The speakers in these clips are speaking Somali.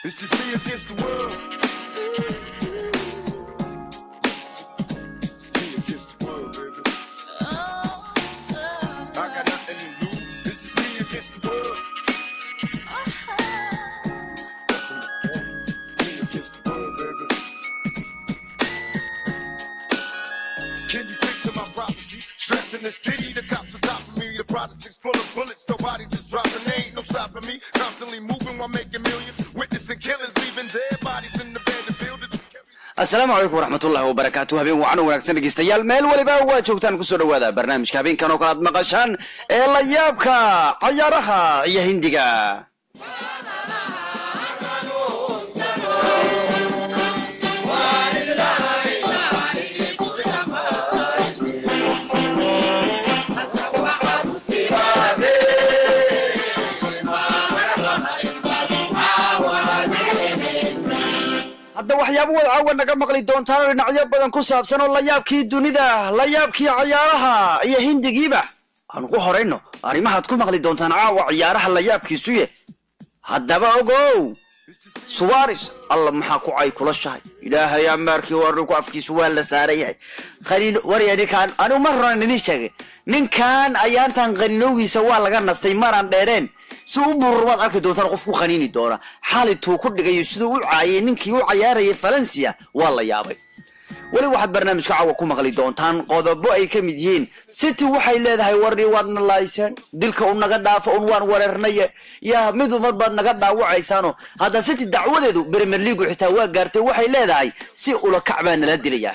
It's just me against the world. Me against the world, baby. I got nothing to lose. It's just me against the world. Me against the world, baby. Can you picture my prophecy? Stress in the city, the cops are topping me. The project's full of bullets, the bodies is dropping. They ain't no stopping me. Constantly moving while making millions. Witnessing killings, leaving dead bodies in the bed and buildings. السلام عليكم ورحمة الله وبركاته. هبين وعنا ونكسر دقيستيال ميل ولبا وشوكتان كسر وهذا برنامج كابين كانوا قاد مقاشان إلا يابكا عيارها يا هندقا. hadda waxyaabo wada naga maqli doontaan dhinacyo badan ku saabsan oo la yaabkii dunida la yaabkii ciyaaraha iyo hindigiiba aan ku horeyno arimahaad ku maqli doontaan caawa ciyaaraha la yaabkiisu ye haddaba ogow Suarez alla maxaa ku ay kula shahay ilaahay amarkii warku afkiisu waa la saaray khaliil wariyadi kan anu marran idin sheegay ninkan ayaantan qanowgiisa waa laga nastay maran dheereen سوبر واد أركي دوتان قفكو خنيني دورا حالي توكل دقا يسدو عاينين كيو عياري فالنسيا والله يابي ولي واحد برنامج كعوا كوما غلي دونتان قودبو اي كميديين سيتي waxay leedahay warri wadna laysan dilka uu naga dhaafo unwaan wareernay ya midu madbad naga dhaawacaysaano hada siti dacwadeedu Premier League xitaa waa gaartay waxay leedahay si ula kacbaan la dilaya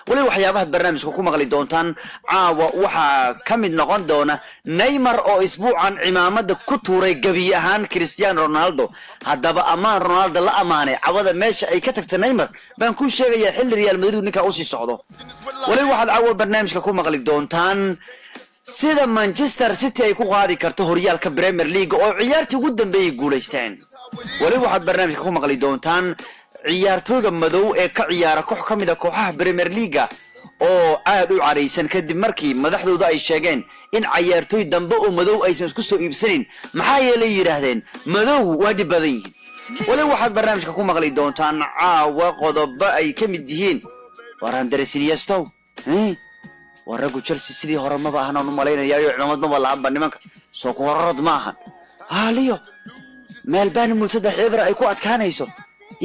ولي waxyaabaha barnaamijka ku maqli doontaan caawa waxa kamid noqon doona Neymar oo isbuucan cimaamada ku tuuray gabi ahaan Cristiano Ronaldo hadaba amaan Ronaldo la amaanay cawada meesha ay ka tagtay Neymar baan ku sheegaya xilli Real Madrid ninka uu sii socdo ولي waxaad caawa barnaamijka ku maqli doontaan sida Manchester City ay ku qaadi karto horyaalka Premier League oo ciyaartii ugu dambeeyay guuleysteen ولي waxaad barnaamijka ku maqli doontaan ciyaartooyga madow ee ka ciyaara koox kamida kooxaha Premier League oo aad u careysan kadib markii madaxdooda ay sheegeen in ciyaartooy dambe oo madow aysan isku soo iibsanin maxaa yeelay yiraahdeen madow waa dhibadan wala waxaad barnaamijka ku maqli doontaan caawa qodobo ay kamid yihiin waran darasiniyastow waragu Chelsea sidii hore ma baahna u maleynayaayo ciidamad ma laaba nimanka soo ku horad ma ahan haaliyo meel baan mulsada xibra ay ku adkaanayso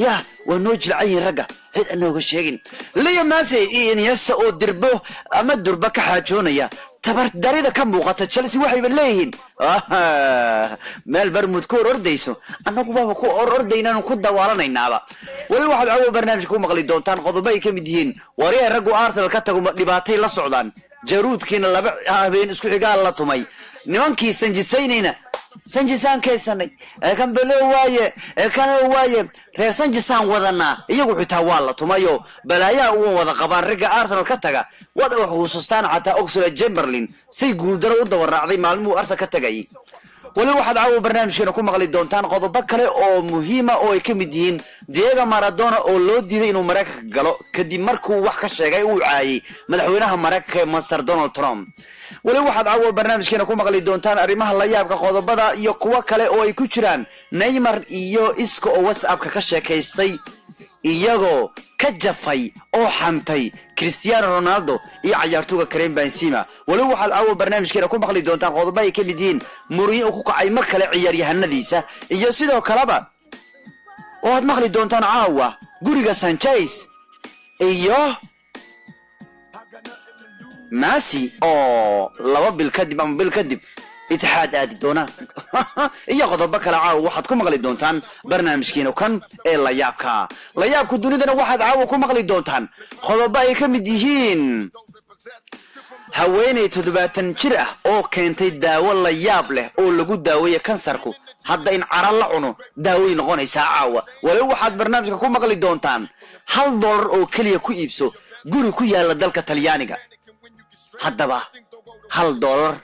يا ونوجل عين رجع هذا أنه شيء ليه ماسي إن يسا أو دربه أما دربك حاجونا يا تبرت داريدا كم وقت تشلسي واحد بالليهن مال برمود كور أرديسو أنا بابا كور أردينا نكون دوارنا ينابا ولي واحد أول برنامج كوم مغلي دونتان قضباي كمدين وريه رجو أرسل كتاكو لباتي للسعودان جارود كينا لبع بين اسكو حقال الله تمي نوانكي سنجسينينا سنجسان كيساني كان بلو وايه كان وايه reer sanjisaan wadana iyagu xitaa waa la tumayo balaaya uu wada qabaan riga Arsenal ka taga wada wuxuu sustaan xataa Oxlade-Chamberlain say guul daro u dawaracday maalmo Arsenal ka tagay wali waxaad caawa barnaamijkeena ku maqli doontaan qodobo kale oo muhiim ah oo ay kamid yihiin Diego Maradona oo loo diiday inuu Mareykanka galo kadib markuu wax ka sheegay uu caayay madaxweynaha Mareykanka Mr Donald Trump wali waxaad caawa barnaamijkeena ku maqli doontaan arimaha la yaabka qodobada iyo kuwa kale oo ay ku jiraan Neymar iyo Isco oo WhatsApp-ka ka sheekaystay iyagoo ka jafay oo xantay Cristiano Ronaldo iyo ciyaartooyga Karim Benzema wali waxaad caawa barnaamijkeena ku maqli doontaan qodobo ay kamid yihiin Mourinho ku kacay mar kale ciyaaryahanadiisa iyo sidoo kaleba oo aad maqli doontaan caawa guriga Sanchez iyo ماسي أو لو بالكذب أم بالكذب اتحاد آدي دونا إيا قضبك العاو واحد كم مغلي دونتان برنامج كينو كان إلا يابكا لا يابكو دوني دنا واحد عاو كم مغلي دونتان قضباي كمديهين هويني تذباتن جرأة أو كنتي داو لا ياب له أو لقو داوية كنسركو hadda in cara la cuno daaweyn noqonaysa caawa wala waxaad barnaamijka ku maqli doontaan $1 oo kaliya ku iibso guri ku yaala dalka Talyaaniga haddaba $1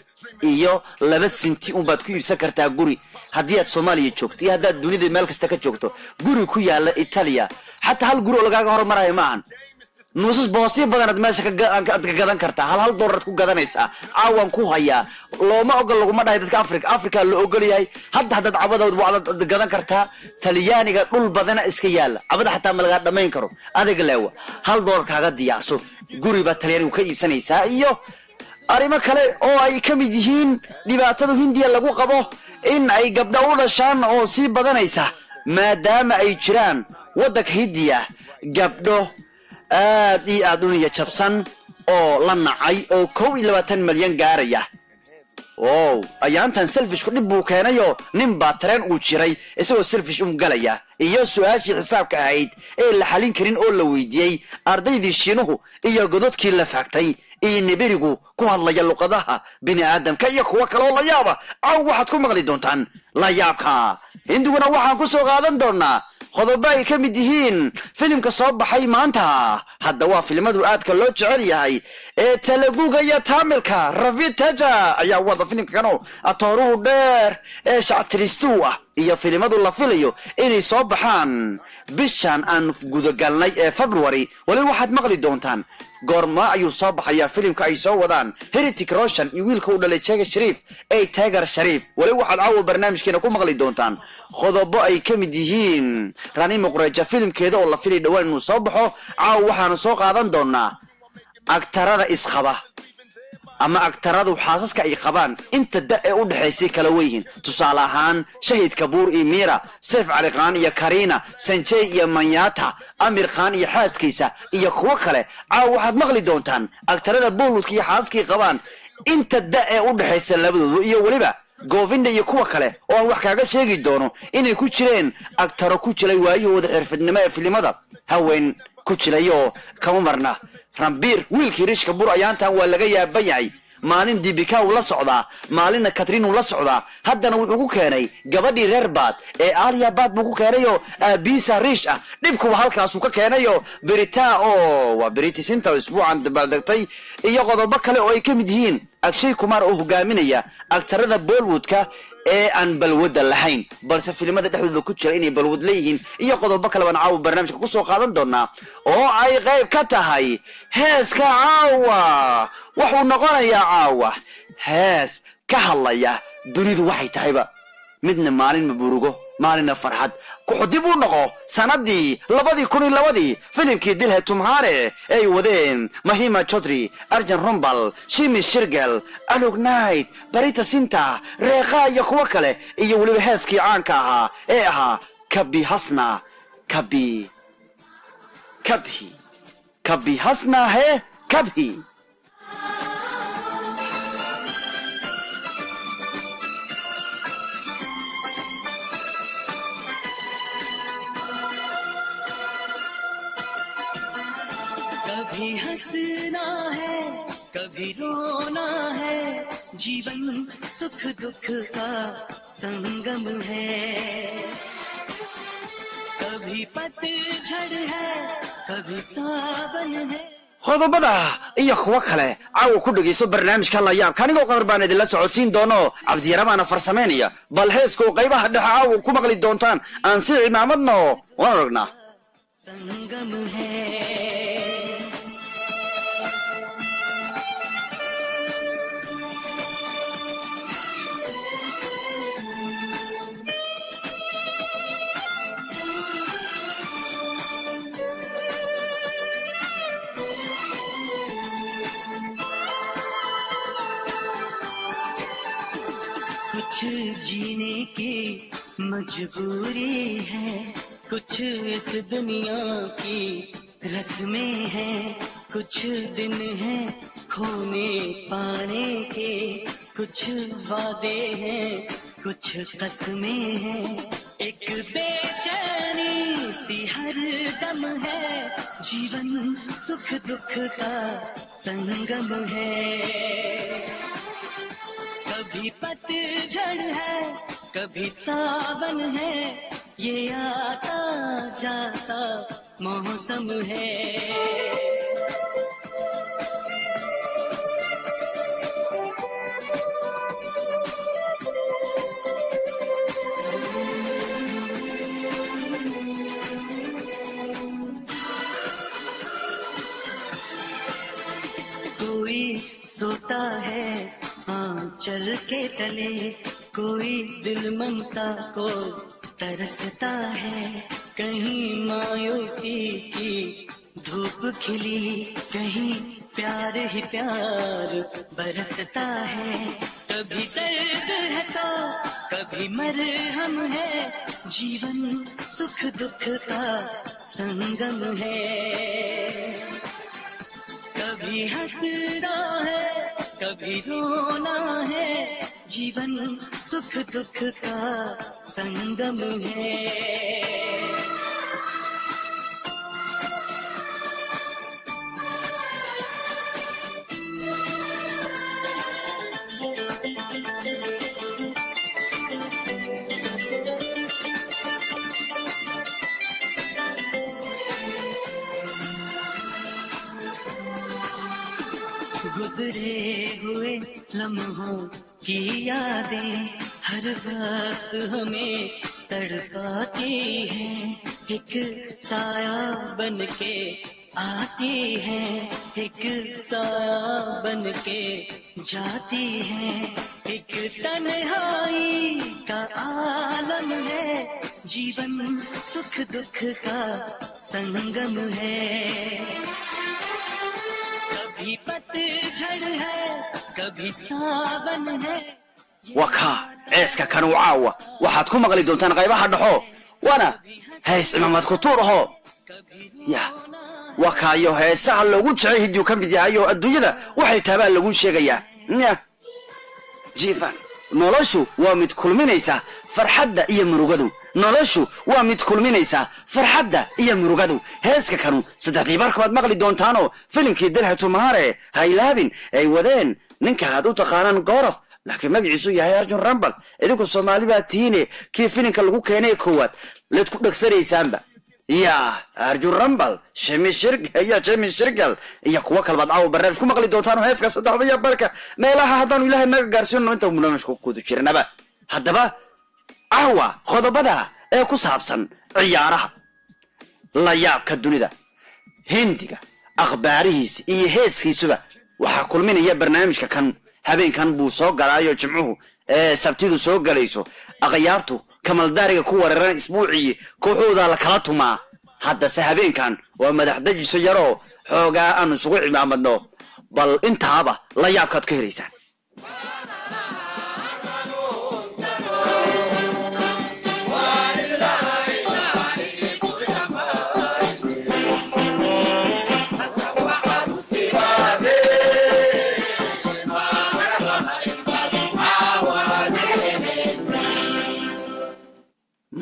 iyo 2 senti baad ku iibsan kartaa guri haddii aad Soomaaliya joogto iyo haddaad dunida meel kasta ka joogto guri ku yaala Italia hatta hal guri oo lagaaga hormarayo maahan nuusas boosyo badanaad meesha ka gadan kartaa hal doolaraad ku gadanaysaa caawan ku hayaa looma ogol laguma dhahay dadka afrika la ogol yahay haddaad cabadood waad gadan kartaa talyaaniga dhul badana iska yaala cabada xataa ma laga dhamayn karo adiga leewa hal doolar kaaga diyaarso guriba talyaanigu ka iibsanaysaa iyo arrimo kale oo ay ka mid yihiin dhibaatada hindiya lagu qabo in ay gabdho u dhashaan oo sii badanaysa maadaama ay jiraan waddanka hindiya gabdho aad iyo aad u niya jabsan oo la nacay oo 21 milyan gaaraya ayaantan selfish ku dhib buu keenayo nin baa tareen uu jiray isagoo selfish galaya iyo su'aashii xisaabka ahayd ee la xalin karin oo la weydiiyey ardaydii shiinuhu iyo gododkii la faagtay iyo nibirigu ku hadlaya luqadaha bini aadamka iyo kuwa kale oo la yaaba waxaad ku maqli doontaan la yaabka hindiguna waxaan ku soo qaadan doonaa qodobo ay ka mid yihiin filimka soo baxay maanta hadda waa filimadu aadka loo jecel yahay ee Teluguga iyo Tamilka Ravi Teja ayaa wada filimka kano atooruhu dheer ee shactiristu ah iyo filimadu la filayo inay soo baxaan bishan aan gudagalnay ee February wali waxaad maqli doontaan goorma ayuu soo baxaya filimka ay soo wadaan Heritic Roshan iyo wiilka u dhalay Jaga Sharif ee Tiger Sharif wali waxaad caawa barnaamijkeena ku maqli doontaan qodobo ay ka mid yihiin Rani Muqreja filimkeeda oo la filay dhawaan inuu soo baxo caawa waxaan soo qaadan doonaa aktarada isqaba ama aktaradu xaasaska ay qabaan inta da ee u dhaxaysay kala weeyeen tusaale ahaan Shahid Kapoor iyo Mira Saif Ali Khan iyo Karina Sanjay iyo Manyata Amir Khan iyo xaaskiisa iyo kuwa kale waxaad maqli doontaan aktarada Bollywood iyo xaaskii qabaan inta da ee u dhaxaysay labadoodu iyo waliba Govinda iyo kuwa kale oo aan wax kaaga sheegi doono inay ku jireen aktaro ku jiray waayahooda xirfadnimo ee filimada haween ku jirayo kama marna Ranbir wiilkii Rish Kapoor ayaantan waa laga yaaban yahay maalin Deepika uu la socdaa maalina Katrina uu la socdaa haddana wuxuu ku keenay gabadhii reer baad ee Alia Baad buu ku keenayo Bisa Rish ah dhibku halkaas uu ka keenayo Berita oo waa British inta isbuucan dabaldegtay iyo qodobo kale oo ay ka mid yihiin Akshay Kumar oo hogaaminaya aktarada Bollywoodka ee aan balwada lahayn balse filimada dhexdooda ku jira inay balwad leeyihiin iyo qodobo kale aan caawa barnaamijka ku soo qaadan doonaa oo ay qayb ka tahay heeska caawa wuxuu noqonayaa caawa hees ka hadlaya dunidu waxay tahayba midna maalin maburugo maalina farxad ku xudib u noqo sanadii 2002 filimkii Dilhe Tumhare ay wadeen Mahima Chaudhary Arjun Rumbal Shimi Shirgal Alok Knight Barita Sinta Reekha iyo kuwa kale iyo waliba heeskii caanka ahaa ee ahaa Kabhi Hasna Kabhi Hasna he Kabhi कभी हंसना है कभी रोना है जीवन सुख दुख का संगम है कभी पतझड़ है कभी सावन है qodobada iyo kuwa kale caawa ku dhageyso barnaamijka la yaab kanigoo qadar baan idin la socodsiin doono Cabdiyaramaan farsameynaya bal heesko qaybaha dhexe caawa ku maqli doontaan aan si imaamadno waan aragnaa संगम है कुछ जीने की मजबूरी है कुछ इस दुनिया की रस्में हैं कुछ दिन हैं खोने पाने के कुछ वादे हैं कुछ कसमें हैं एक बेचैनी सी हर दम है जीवन सुख दुख का संगम है कभी पतझड़ है कभी सावन है ये आता जाता मौसम है सोचता है आंचल के तले कोई दिल ममता को तरसता है कहीं मायूसी की धूप खिली कहीं प्यार ही प्यार बरसता है कभी दर्द है तो कभी मरहम है जीवन सुख दुख का संगम है कभी हंसना है कभी रोना है जीवन सुख दुख का संगम है गुजरे हुए लम्हों की यादें हर वक्त हमें तड़पाती हैं एक साया बन के आती हैं एक साया बन के जाती हैं एक तन्हाई का आलम है जीवन सुख दुख का संगम है कभी पतझड़ है कभी सावन है waka eeska kan waawa waxaad ku maqli doontaan qaybaha dhaxo wana hees imaamad ku tuuraho ya waka iyo heesaha lagu jecel hidiyo kamid yahay oo adduunyada waxay taabaa lagu sheegayaa jiifan noloshu waa mid kulminaysa farxadda iyo murugadu noloshu waa mid kulminaysa farxadda iyo murugadu heeska kanu saddexdii barkaad maqli doontaano filimkii dalhatu mahare haylaabin ay wadeen ninka aad u taqaanaan goorof laakiin magaciisu yahay Arjun Rambal idinku Soomaali baa tiine kii filimka lagu keenay koowaad leed ku dhagsanaysaanba ya Arjun Rambal Shemi Shirgal iyo kuwa kale baad caaw barnaamij ku maqli doontaano heeska saddexdii barka meelaha haddaan ilaahay naga gaarsiino inta barnaamijku ku jirnaba haddaba عوا خضبدا ee ku saabsan ciyaaraha la yaabka dunida hindiga akhbaarihiisa iyo heeskiisuba waxa kulminaya barnaamijka kan habeenkan buu soo galaayo jimcuhu sabtidu soo galayso aqyaartu kamal daariga ku wareeran isbuucii kooxooda la kala tumaa hadda habeenkan waa madaxdajiso yaro xoogaa aan isugu cimaamadno bal intaaba la yaabkaad ka helaysaa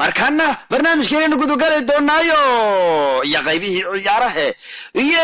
markana barnaamijkeena guud gali doonaayo ya qaybihii ciyaaraha iyo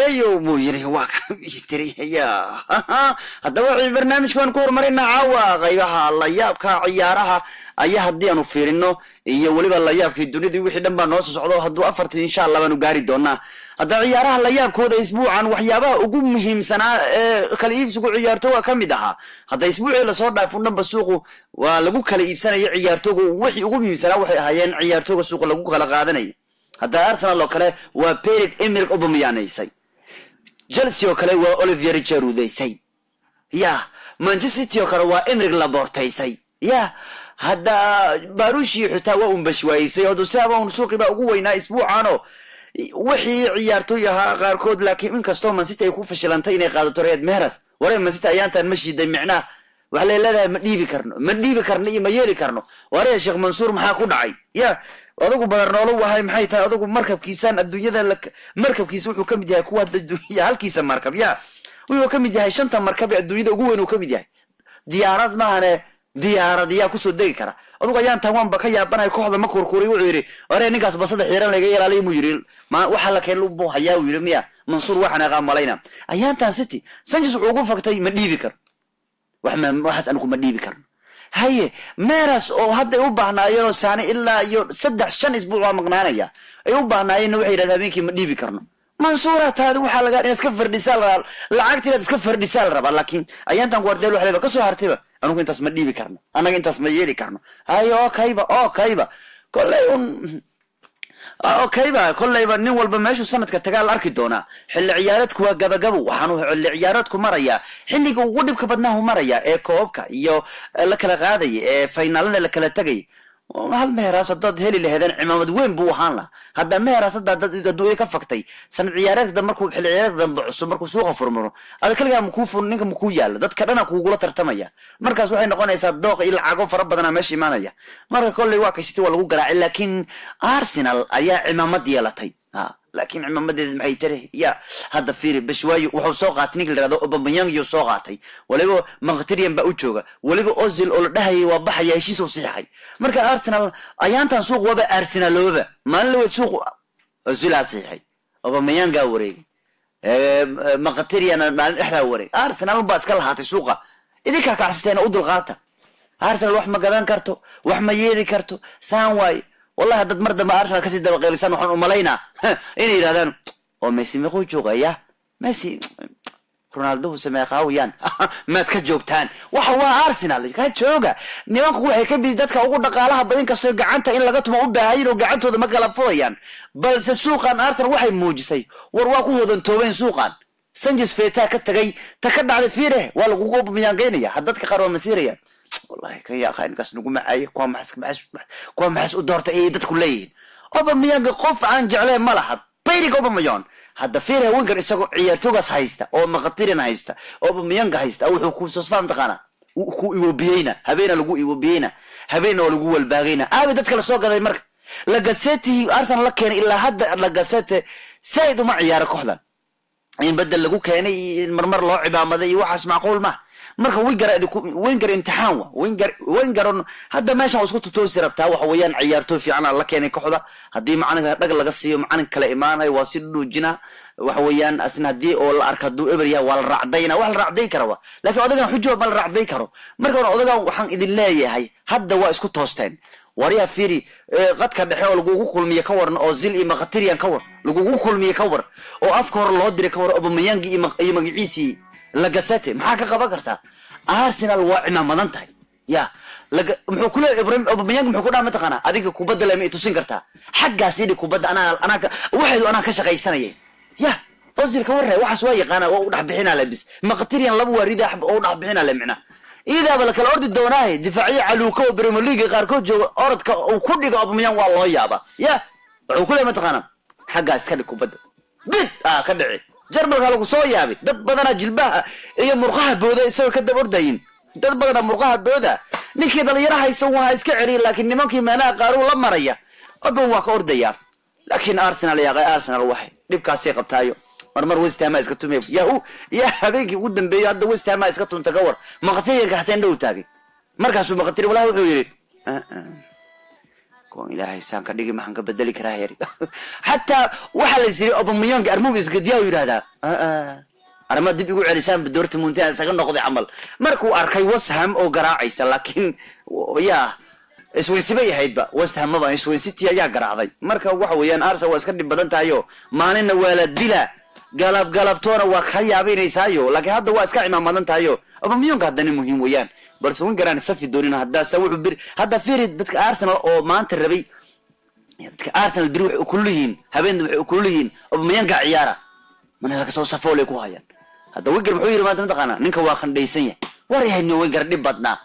يو مو يري واك يتري يا هذا وحي برنامج كان كور مرينا عوا غيبها الله يابكا عيارها اي هدي انو فيرينو iyo waliba la yaabkii dunida wixii dhan baa noo soo socdo haduu 4 insha Allah baan u gaari doonaa hada ciyaaraha la yaabkooda isbuucan waxyaabaha ugu muhiimsanaa kala iibsigu ciyaarto waa kamid aha hada isbuucii la soo dhaafo dhanba suuqu waa lagu kala iibsanayo ciyaartooga wixii ugu muhiimsanaa waxay ahaayeen ciyaartooga suuqa lagu kala qaadanayo hada Arsenal oo kale waa Pierre-Emerick Aubameyang Chelsea oo kale waa Olivier Giroud ya Manchester City oo kale waa Emerick Laporte ya hadda barushi xitaa waa un bashwaayisay oo saaba un suuqi baa ugu weynaa isbuucaano wixii ciyaartooy ahaa qaarkood laakiin in kastoo Man City ay ku fashilantay inay qaadato Riyad Mahrez waree Man City ayaantan ma shiiday micnaa wax leedahay ma dhiibi karno iyo ma yeeli karno waree Sheekh Mansour maxaa ku dhacay ya adigu badarnoolo wahay maxay tahay adigu markabkiisan adduunyada markabkiisa wuxuu kamid yahay kuwa adduunyada halkiisa markab ya wuxuu kamid yahay shanta markab ee adduunyada ugu weyn uu kamid yahay diyaarad maahane diyaarad yaa ku soo degi kara adigu ayaan tan ba ka yaabanay kooxda ma kurkuray wuxuu yiri waree ninkaas basada xiran laga ilaaliyo mu yiri ma waxa la keen lubu hayaa yiri miya Mansour waxana qamalayna ayaan tan City Sanchez wuxuu ugu faktay ma dhiibi kar waxaas anigu ma dhiibi karno haye Mahrez oo hadda u baahnaayeen saani ilaa iyo 3-5 isbuuc waa maqnaanaya ay u baahnaayeen waxay yiraahdeen habeenkii ma dhiibi karno Mansour taadu waxa laga in iska fardhisaa lacagtiina iska fardhisaa raba laakiin ayaantan Guardiola waxa laga soo hartayba anigu intaas ma dhiibi karno anaga intaas ma yeeli karno hayo okayba kollayba nin walba meeshu sanadka tagaal arki doona xilli ciyaareedku waa gabagabo waxaanu xilli ciyaareedku maraya xilliga ugu dhibka badnaa maraya ee koobka iyo la kala qaaday ee finaalada la kala tagay hal Mahrez dad heli lahaydeen cimaamad weyn buu ahaan la hadda Mahrez dad ka faktay sanad ciyaareedka markuu xilli ciyaareedka dambe cusub markuu suuqa furmaro adkaliga ma ku fur ninka ma ku yaala dadka dhana kuugula tartamaya markaas waxay noqonaysaa dooq ila cago fara badan meesha imaanaya marka kolley waa kaystii waa lagu garaacay laakiin Arsenal ayaa cimaamad yeelatay laakiin cimaamadeed maxay tiri ya hadda fiiri bashwaayo wuxuu soo qaatay ninka la yiraahdo Aubameyang iyo soo qaatay waliba Mkhitaryan baa u jooga waliba Ozil oo la dhahay waa baxaya heshiis uu saxay marka Arsenal ayaantan suuq waba Arsenal looba maalin la suuq Ozil saxay Aubameyang gaa wareegay Mkhitaryan maalin dhexda wareegay Arsenal baa iska lahaatay suuqa idinka ka casteen u dulqaata Arsenal wax ma gadan karto wax ma yeeli karto saan way والله هذا مرة ما أعرف كسي دبق لسان وحن أملينا إني هذا أو ميسي مخو جوجا يا ميسي رونالدو سمع خاويان ما تكجوبتان وحوا أرسنال كان جوجا نيوان كوي هيك بيدتك أقول دقالها بدين كسر قعنتا إن لقيت ما أبى هايرو قعنتو ده ما قلب فويان بل سوقا أرسنال واحد موجسي ورواكو هذا توين سوقا سنجس فيتا كتجي تكد على فيره ولا جوجو بميانجينيا حدتك خروا مسيريا والله كان يا أخي نقص نقول معي كوام حس ودورت إيه ده كلين أوباميانغ قف عن جعله ملحد بيرك أوباميانغ هذا فيره وينجر إسقو عيارتوغاس هايستا أو مقطيرين هايستا أوباميانغ هايستا أو حكومة صفان تقانا وبيينا هبينا لقوا وبيينا هبينا ولقوا الباغينا ده كلا سوق هذا المرك لقسيتي أرسنال لكن إلا هذا لقسيته سيد مع عيارك وحدا إن بدل لقوا كاني المرمر لاعب عمدي وحش معقول ما marka winger imtixaan winger hadda meesha isku toosii rabtaa waxa weeyaan ciyaartooy fiican la keenay kooxda hadii macalinka dhag laga siiyo macalin kale imaanay waa si dhuujina waxa weeyaan asna hadii oo la arkado ebriya wal raacdayna wax la raacday karo laakiin odagan xujo ma la raacday karo marka odagan waxaan idin leeyahay hadda waa isku toosteen wariya fiiri qadka dhexe oo lagu kulmiye ka waran oo Ozil iyo Mkhitaryan ka war lagu kulmiye ka war oo afka hor loo diray ka war Aubameyang iyo magaciisi لقسته maxaa ka qaban karta Arsenal waa cimaamadan tahay ya muxuu kula Ibrahim Aubameyang muxuu ku dhaamay taqana adiga kubadda la meey tusin kartaa xaggaas idii kubadda ana ka shaqaysanayay ya Ozil ka warray waxa soo yaqaan oo u dhaxbixina labis Mkhitaryan laba warida oo u dhaxbixina la micna ida bal kala ordi doonaahay difaaciye caluuka oo Premier League qaarkood jooga orodka uu ku dhigo Aubameyang waa loo yaaba ya wuxuu kula ma taqana xaggaas ka dhig kubadda bid ka dhici جرمال قالوا صويابي دد بدنا جلبها هي مرقها بودا يسوي كذا بردين دد بدنا مرقها بودا نكي دليرها يسووها يسكعري لكن نمكي مانا قالوا لما ريا أبو واك أرديا لكن أرسنال يا غير أرسنال واحد نبقى سيقب تايو مرمر ويست هام اسكتوا ميب يا حبيبي ودن بيا هذا ويست هام اسكتوا تقور مقتير كحتين دو تاجي مركز مقتير ولا هو يري كون إلهي سان كديجي ما حنك بدلي كراهيري حتى واحد يصير أوباميانغ أرموبيس قد ياو يرادا أنا ما دبي يقول على بدورة منتهى سكن نقضي عمل مركو أركي وسهم أو قراعيس لكن يا اسوي سبي هيدا وسهم ما بين اسوي ستي يا قراعي مركو واحد ويان أرسل واسكت بدن تايو ما نن ولا دلا قلب تورا وخيا بين يسايو لكن هذا هو اسكت ما بدن تايو أوباميانغ هذا مهم ويان بس وين قران سفي دورينا هدا سووا هدا فيرد بدك أرسنال أو ما أنت الربي بدك أرسنال بيروح كلهين هبين كلهين Aubameyang عيارة من هذاك سو سفولي كوهايان هذا وين قرن حوير ما تمتقنا نك واخن ديسنية وريه إنه وين قرن بدنا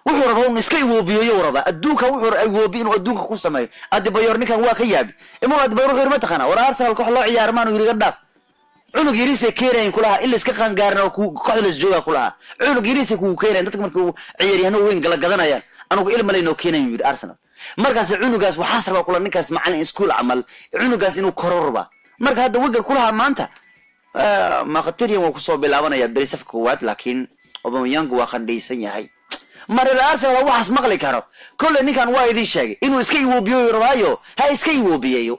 wuxuu rabaa inuu iska iwoobiyo raba adduunka wuxuu iwoobi inuu adduunka ku sameeyo Adebayor ninkan waa ka yaabi ima Adebayor wuxuu ma taqana war Arsenal koox loo ciyaar maanu yiriga dhaaf cunug yiriise keenayn kulaha illa iska qan gaarna ku kooxda jooga kulaha cunug yiriise ku keenayn dadka markuu ciyaaryahan weyn gala gadanayaan anigu ilma leeyno keenayn yiri Arsenal markaas cunugaas waxa sarba kula ninkaas macallin iskuul amal cunugaas inuu kororba marka hadda wigar kulaha maanta maqtiriyan waa ku soo bilaabanaya berisaf koowaad laakiin Aubameyang waa qandaysan yahay marar Arsenal waxas maqli karo kulli ninkan waa idin sheegay inuu iska iwoobiyo rabaayo ha iska iwoobiyo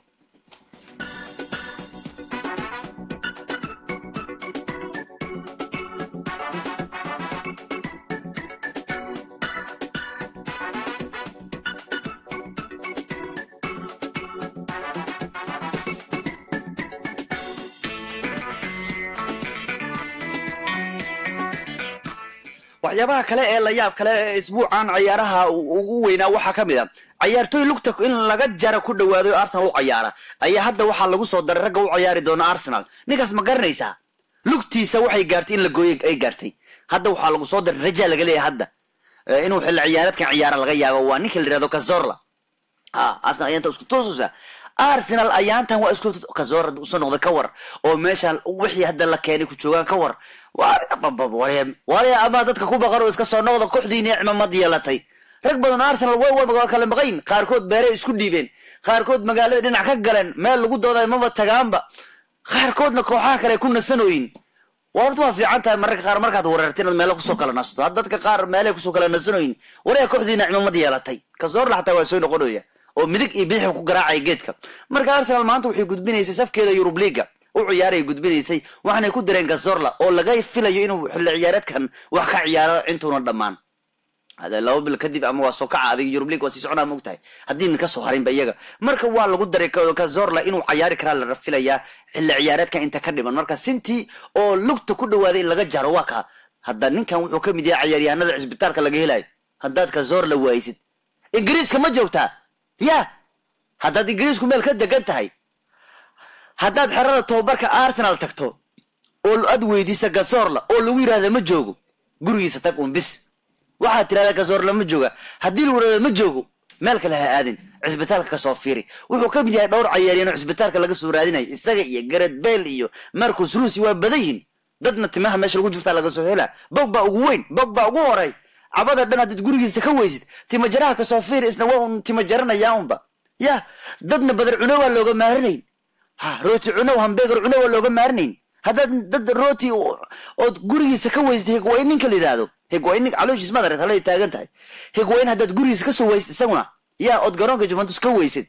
waxyaabaha kale ee la yaab kale isbuucan ciyaaraha ugu weynaa waxa kamid ah ciyaartoy lugta in laga jara ku dhawaado Arsenal u ciyaara ayaa hadda waxa lagu soo daray rag u ciyaari doona Arsenal ninkaas ma garanaysaa lugtiisa waxay gaartay in la gooyo ay gaartay hadda waxa lagu soo daray raja laga leeyahay hadda inuu xil ciyaareedkan ciyaara laga yaabo waa ninka la yiraahdo Cazorla Arsenal ayanta isku toosusa Arsenal ayaantan waa isku Cazorla u soo noqday ka war oo meesha wixii hadda la keenay ku joogan ka war waree ama dadka ku baqaro iska soo noqdo kooxdii nicmad yeelatay rag badan Arsenal way kala maqayn qaarkood beeray isku dhiibeen qaarkood magaalada dhinac ka galeen meel lagu dooday ma tagaanba qaarkoodna kooxaha kale ku nasanooyin wartu waa fiican tahay marka qaar markaad wareerteen meel ku soo kala nasto dadka qaar meel ku soo kala nasanooyin waree kooxdii nicmad yeelatay Cazorla xataa waa soo noqonaya oo midig iyo bidix ku garaacay geedka marka Arsenal maanta waxay gudbinaysay safkeeda Europe League oo ciyaaray gudbinaysay waxaanay ku direen Cazorla oo laga filayo inuu xil ciyaareedkan wax ka ciyaaro intuuna dhamaan hada law bil kadib ama waa soo kacay Europe League waa si socnaa moogtahay hadii ka soo harin ba iyaga marka waa lagu daray Cazorla inuu ciyaari kara la rafilaya xil ciyaareedka inta ka dhiman marka Sinti oo lugta ku dhawaaday in laga jaro waa ka hadda ninkan wuxuu ka mid yahay ciyaaryahanada cisbitaalka laga helay haddaad Cazorla waaysid Ingiriiska ma joogtaa ya haddaad Ingiriisku meel ka degan tahay haddaad xerada tababarka Arsenal tagto oo aad weydiisa Cazorla oo lagu yiraahdo ma joogo gurigiisa tag bis waxa tiraada Cazorla ma jooga hadii lagu yiraahdo ma joogo meel kale ha aadin cisbitaalka ka soo fiiri wuxuu ka mid yahay dhowr ciyaaryahan cisbitaalka laga soo raadinay isaga iyo Gareth Bale iyo Marcus Rose waa badayin dadna timaha meesha lagu jirta laga soo hela Pogba ugu weyn Pogba ugu horay abada dhan hadii gurigiisa ka weysid tima jaraha ka soo fiiri isna waa tima jaranaya unba ya dadna badar cuno waa looga maarinayn rooti cuno hamburger cuno waa looga maarinayn hada dad rooti oo gurigiisa ka weysday waa ninka la yiraahdo waa in calooshiis madar halay taagan tahay waa in hada gurigiisa ka soo weysday isaguna ya od garoonka Juventus ka weysid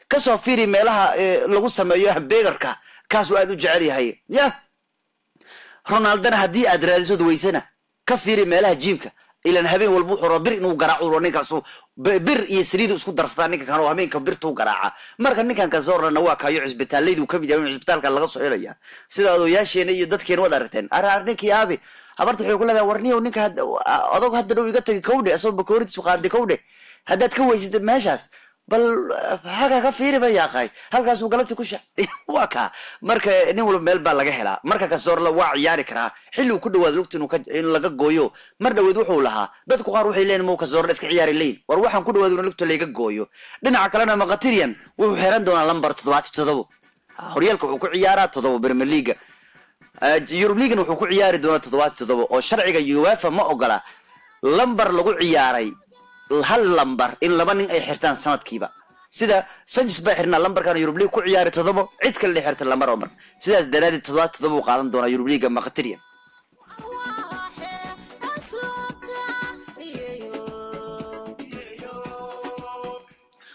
ka soo fiiri meelaha lagu sameeyo hamburgerka kaas waa aad u jecel yahay ya Ronaldo hadii aad raadiso weysana ka fiiri meelaha jimka ilan habeen walba wuxuu rabir inuu garaaco ninkaas bir iyo saliid isku darsada ninka kan oo habeenka birtu garaaca marka ninkan Cazorla waa kaayo cisbitaalleedu ka mid yahay cisbitaalka laga soo helaya sida odayaasheena iyo dadkeena wada aragteen ninkii aabi habartu wuxuu ku leeyahay warniyo ninka adag hadda dhow iga tagay kowdhe asoo bakooritis u qaaday kowdhe haddaad ka weysid meeshaas bal haga ka fiiriba yaaqay halkaas uu galabti ku shaa waa ka marka nin walba meel baa laga helaa marka Cazorla waa ciyaari karaa xilli uu ku dhawaad lugta in laga gooyo mar dhaweed wuxuu lahaa dadku qaar waxay leeyeen Cazorla iska ciyaari leeyin war waxaan ku dhawaad in lugta laga gooyo dhinaca kalena Mkhitaryan wuxuu xiran doonaa lambar 77 horyaalka wuxuu ku ciyaaraa 7 Premier League Europe League wuxuu ku ciyaari doonaa 77 oo sharciga UEFA ma ogola lambar lagu ciyaaray hal lambar in laba nin ay xirtaan sanadkiiba sida Sanchez baa xirna lambarkan Europe League ku ciyaari 7 cid kale la xirta lambar Omar sidaas daraadid 77 uu qaadan doona Europe League Mkhitaryan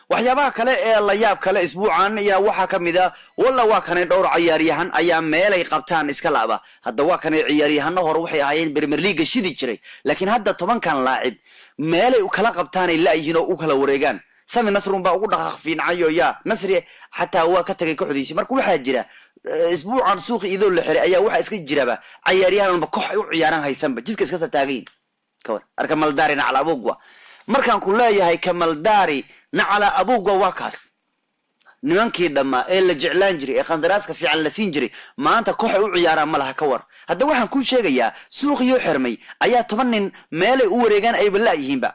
waxyaabaha kale ee la yaab kale isbuucan ayaa waxa kamid ah walla waa kan dhowr ciyaaryahan ayaa meel ay qabtaan iska laaba hadda waa kan ciyaaryahanna hore waxay ahaayeen Premier League shidi jiray laakiin hadda 10 kan laacib meel ay u kala qabtaan ay laayihiin oo u kala wareegaan Sami Nasrun baa ugu dhaqaaq fiinayo ya Nasri xataa waa ka tagay kooxdiisa marka waxa jira isbuucan suuqi idoo la xiray ayaa waxa iska jiraba ciyaaryahanba koox ay u ciyaaran haysanba jidka iska taageen kawar arka Maldari Nacla Abugwa markaan ku leeyahay Maldari Nacla Abugwa waa kaas nimankii dhama ee la jeclaan jiray ee qandaraaska fiican la siin jiray maanta koox ay u ciyaaraan malaha ka war hadda waxaan ku sheegayaa suuqiyo xirmay ayaa 10 nin meel ay u wareegaan ay balaayihiinba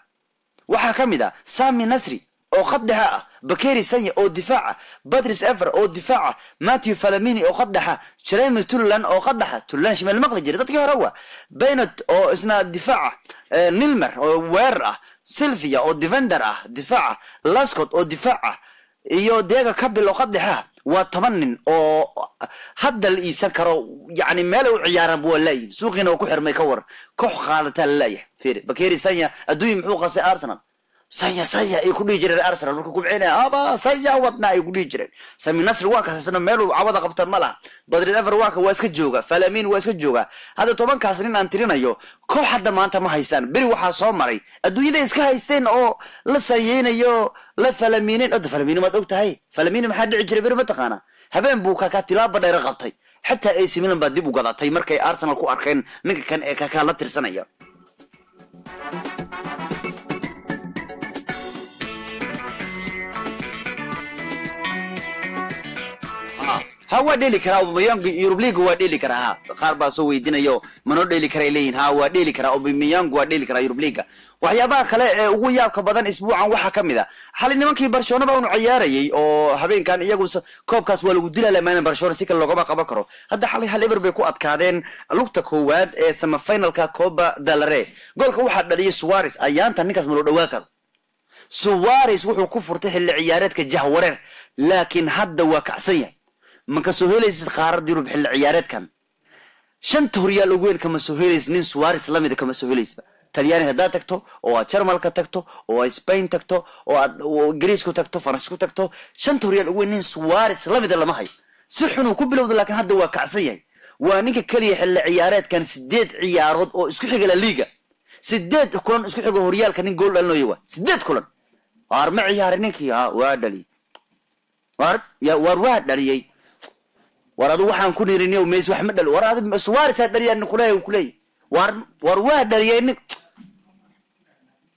waxaa ka mid ah Sami Nasri oo khad dhexe ah, Bakary Sanya oo difaac ah, Patrice Evra oo difaac ah, Mathieu Fellaini oo khad dhexe, Jeremy Tulan oo khad dhexe, Tulan shimal maqli jiray dadkii hore waa, Bennett oo isna difaac ah, Nilmer oo weerar ah, Sylvia oo defender ah difaac ah, Lascott oo difaac ah iyo Diego Cabil oo khad dhexe waa 10 nin oo hadda la iibsan karo yani meel uu ciyaaran buu leeyahay suuqina ku xirmay ka war koox qaadata leeyahay fiiri Bakary Sanya adduun muxuu qasay Arsenal Sanya ay ku dhigi jireen Arsenal markuu ku bixinay aba Sanya wadna ay ku dhigi jireen Sami Nasri waa kaasana meel uu cawada qabta malaha Badri Ever waa iska jooga Fellaini waa iska jooga hada 10 kaas nin aan tirinayo koox hadda maanta ma haystaan bari waxa soo maray adduunyada iska haysteen oo la sayeenayo la Fellaini ma ogtahay Fellaini maxaa dhici jiray bari ma taqaana habeen buu ka tilaaba dheer qabtay xataa AC Milan baa dib u gadatay markay Arsenal ku arkeen ninka kan ee ka la tirsanaya هوا ديلي كرا أوباميانغ يوروب ليج هو ديلي كرا ها قاربا سو ويدينايو منو ديلي كرا لين ها هو ديلي كرا أوباميانغ هو ديلي كرا يوروب ليج waxyaabaha kale ee ugu yaabka badan isbuucan waxa kamida xalay nimankii Barcelona baa uu ciyaarayay oo habeenkan iyagu koobkaas waa lagu dilay leeyahay Barcelona si kale looga qaban karo hadda xalay hal eber bay ku adkaadeen lugta koowaad ee semi finalka Copa del Rey goolka waxa dhaliyay Suarez ayaanta ninkaas ma loo dhawaa karo Suarez wuxuu ku furtay xilli ciyaareedka jahwareer laakiin hadda waa kacsan yahay ma ka soo helaysid qaarad Yurub xilli ciyaareedkan shanta horyaal ugu weyn kama soo helaysid nin Suarez lamid kama soo helaysid Talyaani hadda tagto oo Jarmalka tagto oo Spain tagto oo Greece tagto Faransiisku tagto shanta horyaal ugu weyn nin Suarez lamid lama hayo si xun uu ku bilowday laakiin hadda waa kacsan yahay waa ninka kaliya xilli ciyaareedkan 8 ciyaarood oo isku xiga La Liga 8 kulan isku xiga horyaalka nin gool dhalinayo waa 8 kulan arma ciyaarin ninkii waa dhali waa dhaliyay waradu waxaan ku nirinay Messi wax ma dhal waradu Suarez dhaliyay kulay waa dhaliyay nin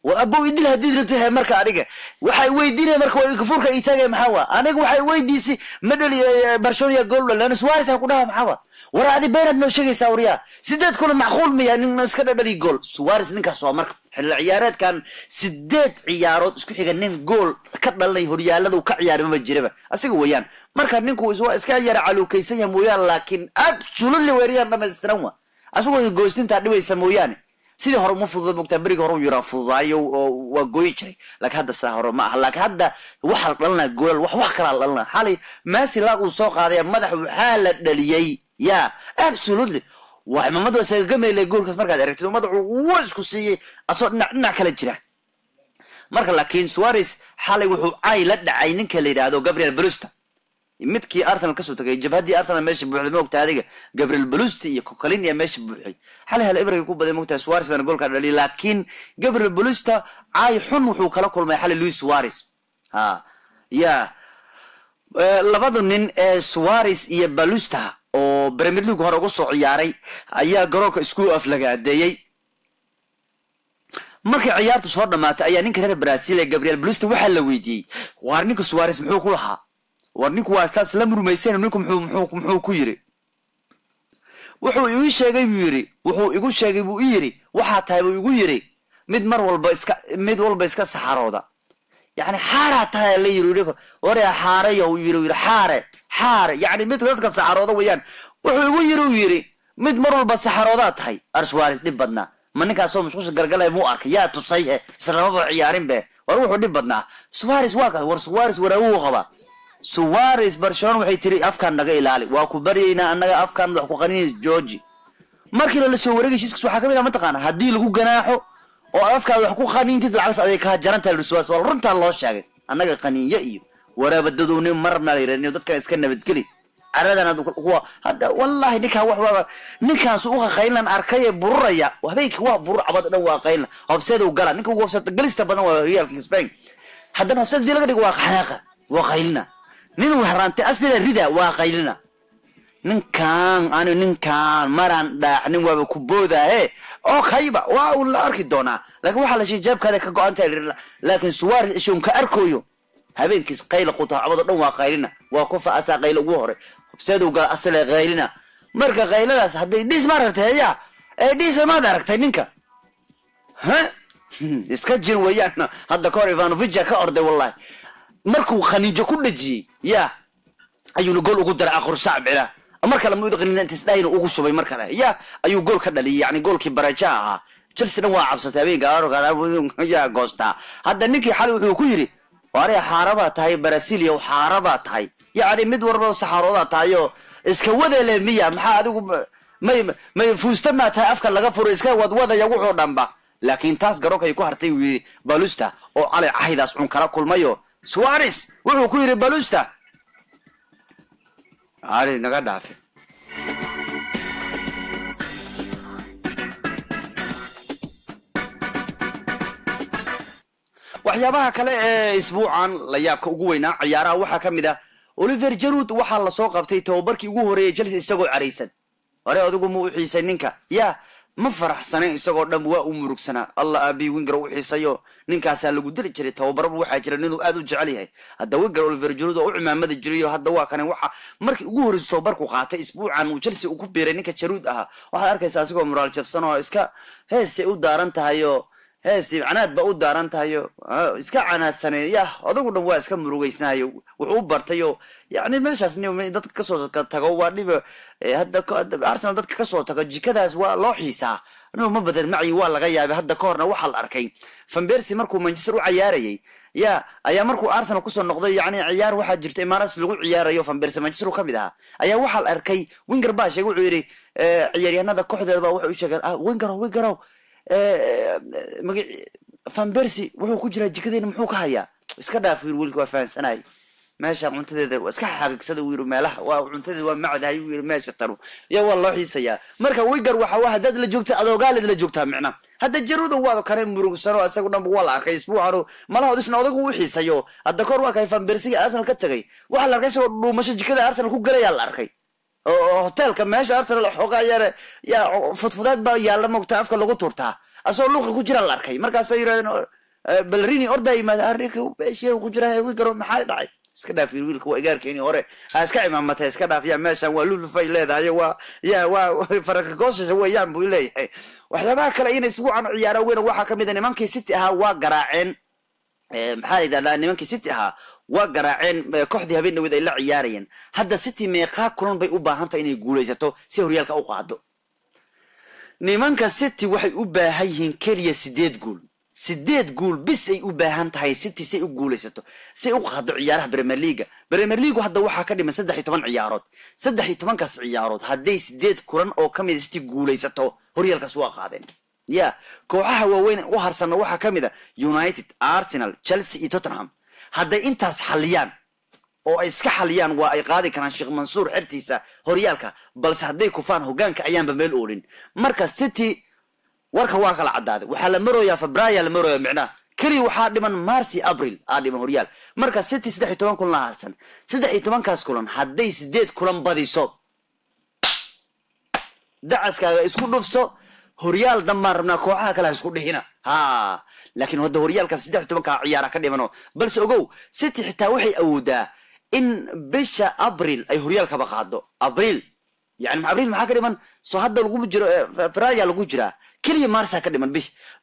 وأبو يدل هديد رتها مركا عليك وحي ويديني مركا كفورك إيتاجي محاوى أنا وحي ويديسي مدل برشلونة جول لأن سواريز هكونها محاوى ورا هذه بينات من شيء ساوريا سداد كل معقول ميا الناس كده بلي جول سواريز نكا سوا مركا العيارات كان سداد عيارات اسكو حيجا نين جول كتب الله هريال لذو كعيار ما بجربه أسيقو ويان مركا نينكو سوا اسكا يرى علو كيسيا مويان لكن أبسولو اللي وريان لما يستنوا أسوأ جوستين تعدوا يسمويان sidii hore ma fududa bogta bariga hore u yira fududaayo waa gooy jiray laakiin hadda saa hore ma aha laakiin hadda waxa dhalna gool wax kala dhalna xalay Messi la uu soo qaaday madax waxa la dhaliyay ya absolutely waa Maxamed wasaga gameelay goolkaas markaad aragtid madaxu wuu isku siiyay asoo dhinac kala jira marka laakiin Suarez xalay wuxuu ay la dhacay ninka la yiraahdo Gabriel Brusta midkii Arsenal ka soo tagay jabhadii Arsenal meesha buuxday ma ogtahay adiga Gabriel Brusti iyo Coquelin iyo meesha buuxay xalay hal ibrahim ku baday mogtahay Suarez bana goolka dhaliyay laakiin Gabriel Brusta ay xun wuxuu kala kulmay xalay Luis Suarez ya labadu nin ee Suarez iyo Brusta oo Premier League hore ugu soo ciyaaray ayaa garoonka isku aflagaadeeyay markii ciyaartu soo dhamaatay ayaa ninka reer Brazil ee Gabriel Brusta waxa la weydiiyay war ninka Suarez muxuu ku lahaa warninku waa taas la murmaysan ninku muxuu ku yiri wuxuu igu sheegay buu yiri waxa tahay buu igu yiri mid walba iska saxarooda yani xaara tahay la yiri wari xaarayo yiri xaare yani mid dadka saxarooda wayaan wuxuu igu yiri mid mar walba saxarooda tahay Suarez dib badna ma ninka soo mashquul galgalay muu arkay yaa tusay islamaba ciyaarin be war wuxuu dib badna Suarez waa Suarez uu qaba Suarez Barcelona waxay tiri afkaan naga ilaali waa ku bariyayna anaga afkaan wax ku qanin George markii la soo wareegishiis waxa kamid ah mataqaan hadii lagu ganaaxo oo afkaan wax ku qanintid lacag adeeg ka jaranta Suarez wal runta loo sheegay anaga qaniyo iyo waraabadadooni marna leeyahay dadka iska nabadgeli aradan kuwa hada wallahi ninkaas uu qaylan arkay bururaya habeenkii waa burur abad dhan waa qaylan hobseedu gala ninka ugu hobsada galista badan waa Real Spain hadan hobseedii laga dhigo waa xanaaqa waa qaylina nin wahraantay asla rida waa qaylina ninkan maran dhaacnin waa ku boodaa oo khayba waa uu la arki doona laakiin waxa la shijaabkaada ka go'antay laakiin Suarez ishoon ka arkoyo habeenkiis qayl qutaa abada dhan waa qaylina waa ku faasa qayl ugu hore hubseedu gal asla qaylina marka qayladaas haday dhis ma aragtay ya dhis ma aragtay ninka iska jir weeyaan hadda kahor Ivanovic ka orday wallahi markuu khaniijo ku dhajiyay ya ayuu gool ugu daray aqoon saacbila marka la muudo qaniinta isdayna ugu shubay markale ya ayuu gool ka dhaliyay yani goolkii baraja ah Chelsea waa cabsatay habeenka aroga ya goosta hadda ninkii xal wuxuu ku yiri waari xaaraba tahay Brazil iyo xaaraba tahay yani mid warba saxarooda tahay iska wadale miya maxaa adigu may fuusta ma tahay afka laga furo iska wadwadaya wuxuu dhanba laakiin taas garoonka ay ku hartay wii Balusta oo cali cahaydaas cun kala kulmayo Suarez wuxuu ku yiri Balusta ari naga dhaafay waxyaabaha kale ee isbuucan la yaabka ugu weynaa ciyaaraha waxa kamid ah Oliver Giroud waxa la soo qabtay tababarkii ugu horeeyay Chelsea isagoo careysan hore adigu ma u xiisay ninka ya ma faraxsanay isagoo dhan waa u murugsana Allah abi Wenger u xiisayo ninkaas lagu diri jiray tababar waxa jira inuu aad u jecel yahay hadda Wenger Oliver Giroud oo cimaamada jiriyo hadda waa kan waxa markii ugu horeeyay tababarku qaatay isbuucan uu Chelsea ugu biiray ninka Giroud aha waxa arkaysaa asigoo moral jabsan oo iska heestay u daaran tahayo heesi canaad ba u daaran tahayo iska canaadsanay ya adigu dhan waa iska murugeysnaayo wuxuu bartayo yani meeshaas dadka ka soo tago waa dhib hadda Arsenal dadka ka soo tago jikadaas waa loo xiisaa anuu ma badan macay waa laga yaabay hadda ka horna waxa la arkay Van Persie markuu Manchester u ciyaarayay ya ayaa markuu Arsenal ku soo noqday yani ciyaar waxa jirta Emirates lagu ciyaarayo Van Persie Manchester ka mid ah ayaa waxa la arkay Wenger baa sheegay wuxuu yiri ciyaaryahanada kooxdeeda baa wuxuu sheegay Wenger Van Persie wuxuu ku jiraa jikadeena muxuu ka hayaa iska dhaaf wiilku waa faansanay meesha cuntadeeda iska xaqiiqsada wiiru meelaha waa cuntadeeda waa macdahay wiiru meesha taro ya wallahi xiisaya marka Wenger waxa hadad la joogta adoogaaleed la joogta micna hadda Giroud waa kare murugsano asagu dhanba waa la arkay isbuucano malaha isna odagu u xiisayo hadda kor waa kay Van Persie Arsenal ka tagay waxa la arkay soo dhuumasho jikada Arsenal ku galay la arkay hotelka meesha Arsenal xogaayare ya fudfudaad baa yaala moogta afka lagu turtaa asoo luuqa ku jira la arkay markaas ay yiraahdeen Ballerini orday ma arrinka beeshiyo ku jira Wenger maxay dhacay iska dhaaf wiilka waa igaarkeeni hore ha iska imaamatay iska dhaaf ya meeshan waa lulufay leedahay waa faraka goosha weeyaan buu leeyahay waxyaabaha kale in isbuucan ciyaaro weyn waxa kamid ah nimankii City ahaa waa garaaceen maxaa yiraahdaa nimankii City ahaa waa garaaceen kooxdii habeenadeed ay la ciyaarayeen hadda City meeqa kulan bay u baahan tahay inay guuleysato si horyaalka u qaado nimanka City waxay u baahan yihiin kaliya 8 gool bis ay u baahan tahay City si ay u guuleysato si ay u qaado ciyaaraha Premier League hadda waxa ka dhiman 13 ciyaarood 13 kaas ciyaarood haday 8 kulan oo kamid City guuleysato horyaalkaas waa qaadeen ya kooxaha waaweyn u harsan waxa kamid ah United Arsenal Chelsea iyo Tottenham haday intaas xaliyaan oo ay iska xaliyaan waa ay qaadi karaan Sheikh Mansour xirtiisa horyaalka balse haday ku faan hogaanka ayaanba meel oolin marka City warka waa kala cadaaday waxa la marooyaa Febraayo la marooyaa micna kali waxa dhiman March April dhiman horyaal marka City 13 kulan harsan 13 kaas kulan haday 8 kulan badiso dacaskaaga isku dhufso horyaal dhammaan rabnaa kooxaha kale isku dhixina laakiin wada horyaalka 13 ka ciyaara ka dhimano balse ogow City xitaa waxay awoodaa in bisha April ay horyaalka ba qaado April يعني April maxaa ka dhiman soo hadda lagu jiro Febraayo lagu jira kaliya March ka dhiman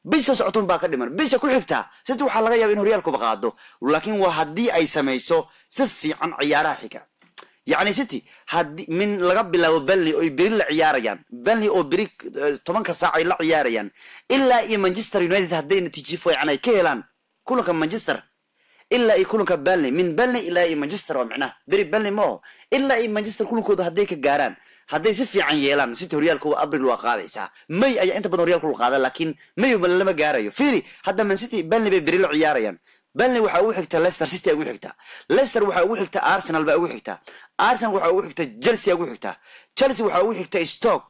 bisha socotun baa ka dhiman bisha ku xigta City waxa laga yaabaa in horyaalku ba qaado laakiin waa hadii ay sameeyso si fiican ciyaaraha xiga يعني City hadii min laga bilaabo Burnley oo biri la ciyaarayaan Burnley oo biri 10 saac ay la ciyaarayaan ilaa iyo Manchester United hadday natiijo fiican ay ka helaan kulanka Manchester ilaa ay kulanka Burnley min Burnley ilaa iyo Manchester oo macna biri Burnley mo ilaa ay Manchester kulankooda hadday ka gaaraan hadday si fiican yeelaan City horyaalku April waa qaadaysa May ayaa inta badan horyaalku qaada laakiin May lama gaarayo fiiri hadda Man City Burnley bay biri la ciyaarayaan Burnley waxa uu xigta Leicester City ugu xigta Leicester waxa uu xigta Arsenal baa ugu xigta Arsenal waxa uu xigta Chelsea ugu xigta Chelsea waxa uu xigta Stoke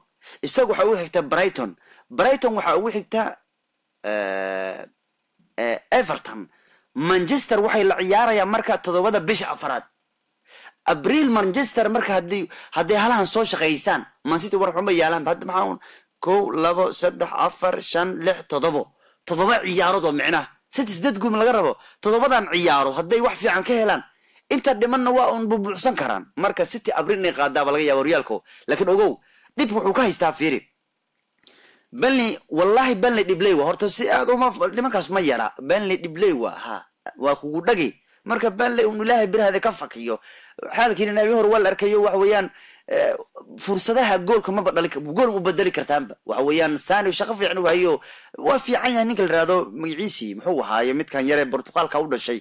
waxa uu xigta Brighton waxa uu xigta Everton Manchester waxay la ciyaarayaan marka 7 bisha afraad April Manchester marka hadii halahan soo shaqeystaan Man City war xuma yaalan hadda maxaa 1 2 3 4 5 6 7 ciyaarood oo micna City 8 gool laga rabo 7dan ciyaarood haday wax fiican ka helaan inta dhimanna waa un buuxsan karaan marka City April inay qaadaaba laga yaabo horyaalko laakiin ogow dib wuxuu ka haystaa fiiri بنلي والله بنلي دبلي وهرتو سي ادو ما كاس ما يرا بنلي دبلي ها واكو دغي marka bale uu ilaahay birahada ka fakiyo xaalkiina nabi hor wal arkayo wax weeyaan fursadaha goolka ma badali gool u badali kartaanba wax weeyaan saani shaqo fiican u hayo waa fiican yahay ninka la raado magaciisi muxuu ahaayay mid kan yare Portugalka u dhashay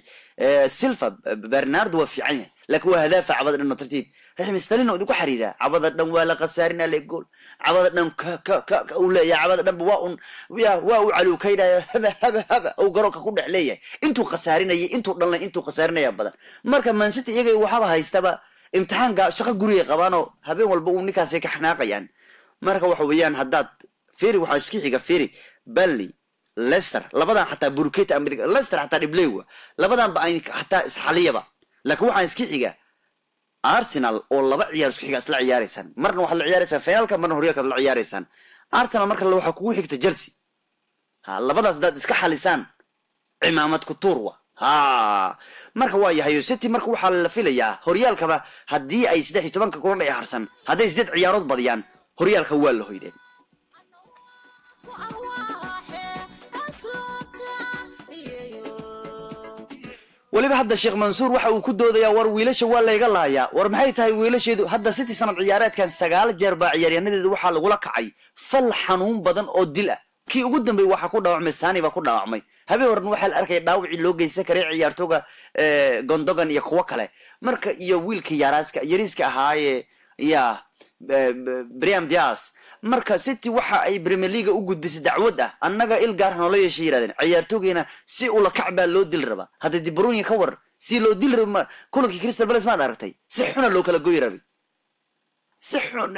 Silva Bernardo waa fiican yahay laakiin waa hadafa cabad inuu tartiib raxim istalina uu ku xariira cabada dhan waa la qasaarina le gool cabada dhan ka uu leeyahay cabada dhan waa uu cali kaydaya haba oo garoonka ku dhaxleeyay intuu qasaarinay intuu qasaarinaya badan marka Man City iyaga waxaba haystaba imtixaanka shaqo guriga qabaano habeen walba uu ninkaas ka xanaaqayaan marka waxa weeyaan hadaad fiiri waxa iska xiga fiiri Burnley Leicester labadan xataa Burkett America Leicester xataa Diblewa labadan ba ay xataa isxaliyaba laakiin waxa iska xiga Arsenal oo laba ciyaar isku xiga isla ciyaaraysan marna waxa la ciyaaraysan finalka marna horyaalka la ciyaaraysan Arsenal marka waxa kugu xigta Chelsea ha labadaas dad iska xalisan cimaamad ku tuurwa ha marka waa yahay City marka waxa la filayaa horyaalkaba hadii ay 13 kulan ay harsan haday 8 ciyaarood badiyaan horyaalka waa la hoydeen waliba hadda Sheikh Mansour waxa uu ku doodayaa war wiilasha waa la iga laaya war maxay tahay wiilasheedu hadda City sanad ciyaareedkan 9 jeer baa ciyaaryahaneedu waxa lagu la kacay fal xanuun badan oo dil ah kii ugu dambeey waxa ku dhaawacmay Sani ba ku dhaawacmay habeen horan waxa la arkay dhaawici loo geystay karay ciyaartooga Gundogan iyo kuwa kale marka iyo wiilka yariiska ahaaye ya Brahim Diaz marka City waxa ay Premier League u gudbisay dacwad ah annaga il gaar ah loo yeeshay yiraahdeen ciyaartoogeena si uu la kacba loo dil raba hada De Bruyne ka war si loo dil raba kulankii Crystal Palace ma aragtay si xuna loo kala gooy rabay si xun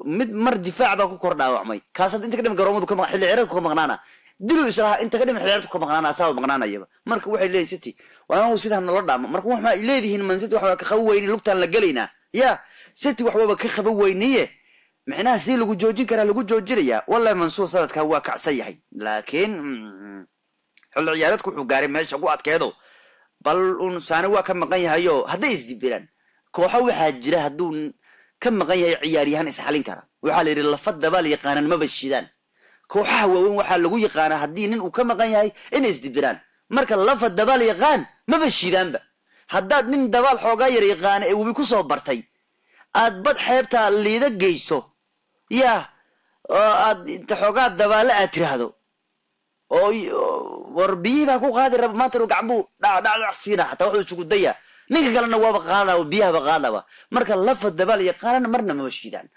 mid mar difaac ba ku kor dhaawacmay kaasad inta ka dhim garoomadu ka xilli ciyaareedku ka maqnaana dilu isla inta ka dhim xilli ciyaareedku ka maqnaana asaab maqnaanayaba marka waxay leeyihiin City waa uu sidaan la dhaamo marka waxa ay leeyihiin Man City waxa ka qaweyn lugtan la galayna ya City waxba ka qaweyniyay macnaha si lagu joojin kara lagu joojinaya wallahi Mansour sanadka waa kacsan yahay laakiin xilli ciyaareedku wuxuu gaaray meesha ugu adkeedo bal un saana waa ka maqan yahay haday isdibiraan kooxo waxa jira haduu ka maqan yahay ciyaaryahan isxalin kara waxa la yiri lafada bal yaqaanan ma bashidaan kooxaha waaweyn waxa lagu yaqaan hadii nin uu ka maqan yahay in isdibiraan marka lafada bal yaqaan ma bashidaanba hadaad nin dabaal xoogaa yar yaqaan ee uu ku soo bartay aad bad xeebta liida geyso ya aad inta xoogaa dabaal aad tiraahdo oo warbiyiba ku qaadi rab maanta uu gacbu dhac siina hatta wuxuu isugu daya ninka kalena waaba qaada oo biyaha qaadaba marka lafad dabaal yaqaan marna ma bashidaan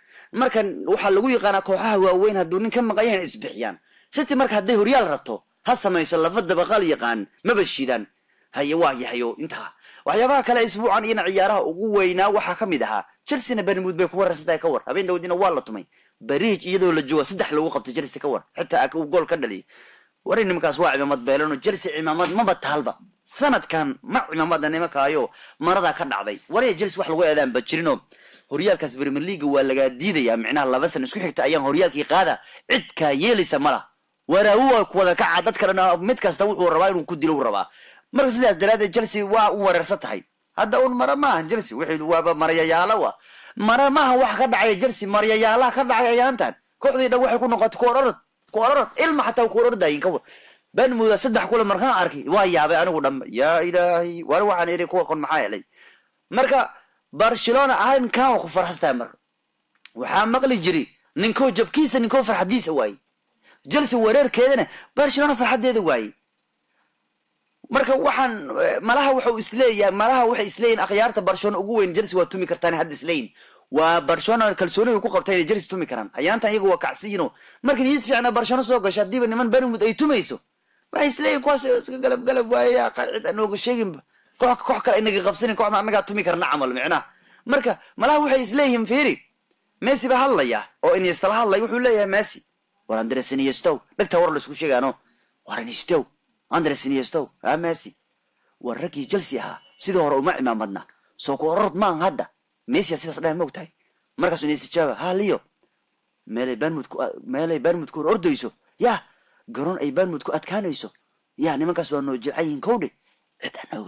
marka waxa lagu yaqaan kooxaha waaweyn haduu ninka maqayeen isbixiyaan City marka haday horyaal rabto ha sameeyso lafad dabaal yaqaan ma bashidaan haye waa yahayo inta waxyaabaha kale isbuucan in ciyaaraha ugu weynaa waxa kamid aha Chelsea Bournemouth bay ku warasatay ka war habeen dawdina waa la tumay bariij iyadoo la joogo 3 lagu qabtay Chelsea ka war xitaa uu gool ka dhaliyay warin nimkaas waa cimaamad beelano Chelsea cimaamad ma batalba sanadkan ma cimaamad nimakaayo marada ka dhacday warin Chelsea wax lagu eedaan ba jirino horyaalkaas Premier League waa laga diidaya macnaha 2 sano isku xigta ayaan horyaalkii qaada cid ka yeelisa mala waraawo ku wada ka cadad kalena mid kasta wuxuu rabaa inuu ku dilo rabaa marka sidaas daraaddeed Chelsea waa u wareersatahay hadda un marama Chelsea wixii waaba maryayaala mara ma wax ka dhacay Chelsea maryayaala ka dhacay ayaantan kooxdii dad waxay ku noqotay koorad ilma xataa kooradayn ka ban muda 3 kulan markaan arkay waa yaabay anigu dham ya ilaahi war waxaan iri kuwa kon maxay helay marka Barcelona ahaan kan ku farxastaa marka waxa maqli jiri ninko jabkiisa ninko farxadiisa waay Chelsea wareerkeedana Barcelona farxadeeda waay marka waxaan malaha wuxuu waxay isleeyeen akhyaarta Barcelona ugu weyn Chelsea waa tumi kartaan hadda isleeyeen waa Barcelona kalsooni ku qabtay inay Chelsea tumi karaan ayaanta iyagu waa kacsiino marka niyad fiicna Barcelona soo gashay diiba niman Bournemouth ay tumayso waxay isleeyeen kuwaas iska galab waaya qacid anooga sheegin koox kale inaga qabsanin kooxna anaga tumi karna amal micna marka malaha waxay isleeyeen fiiri Messi ba hadlaya oo in istala hadlay wuxuu leeyahay Messi war Andres Iniesta dhagta war la isku sheegano war Iniesta Andres Iniesta Messi warraki Chelsea ha sidoo hore uma imaamadna soo ku orod maan hadda Messi sidaas dhahay ma ogtahay markaas Iniesta jawaab ha liyo meelay Bournemouth ku ordayso ya garoon ay Bournemouth ku adkaanayso ya nimankaas waa noo jilcayn kowdhe cid aan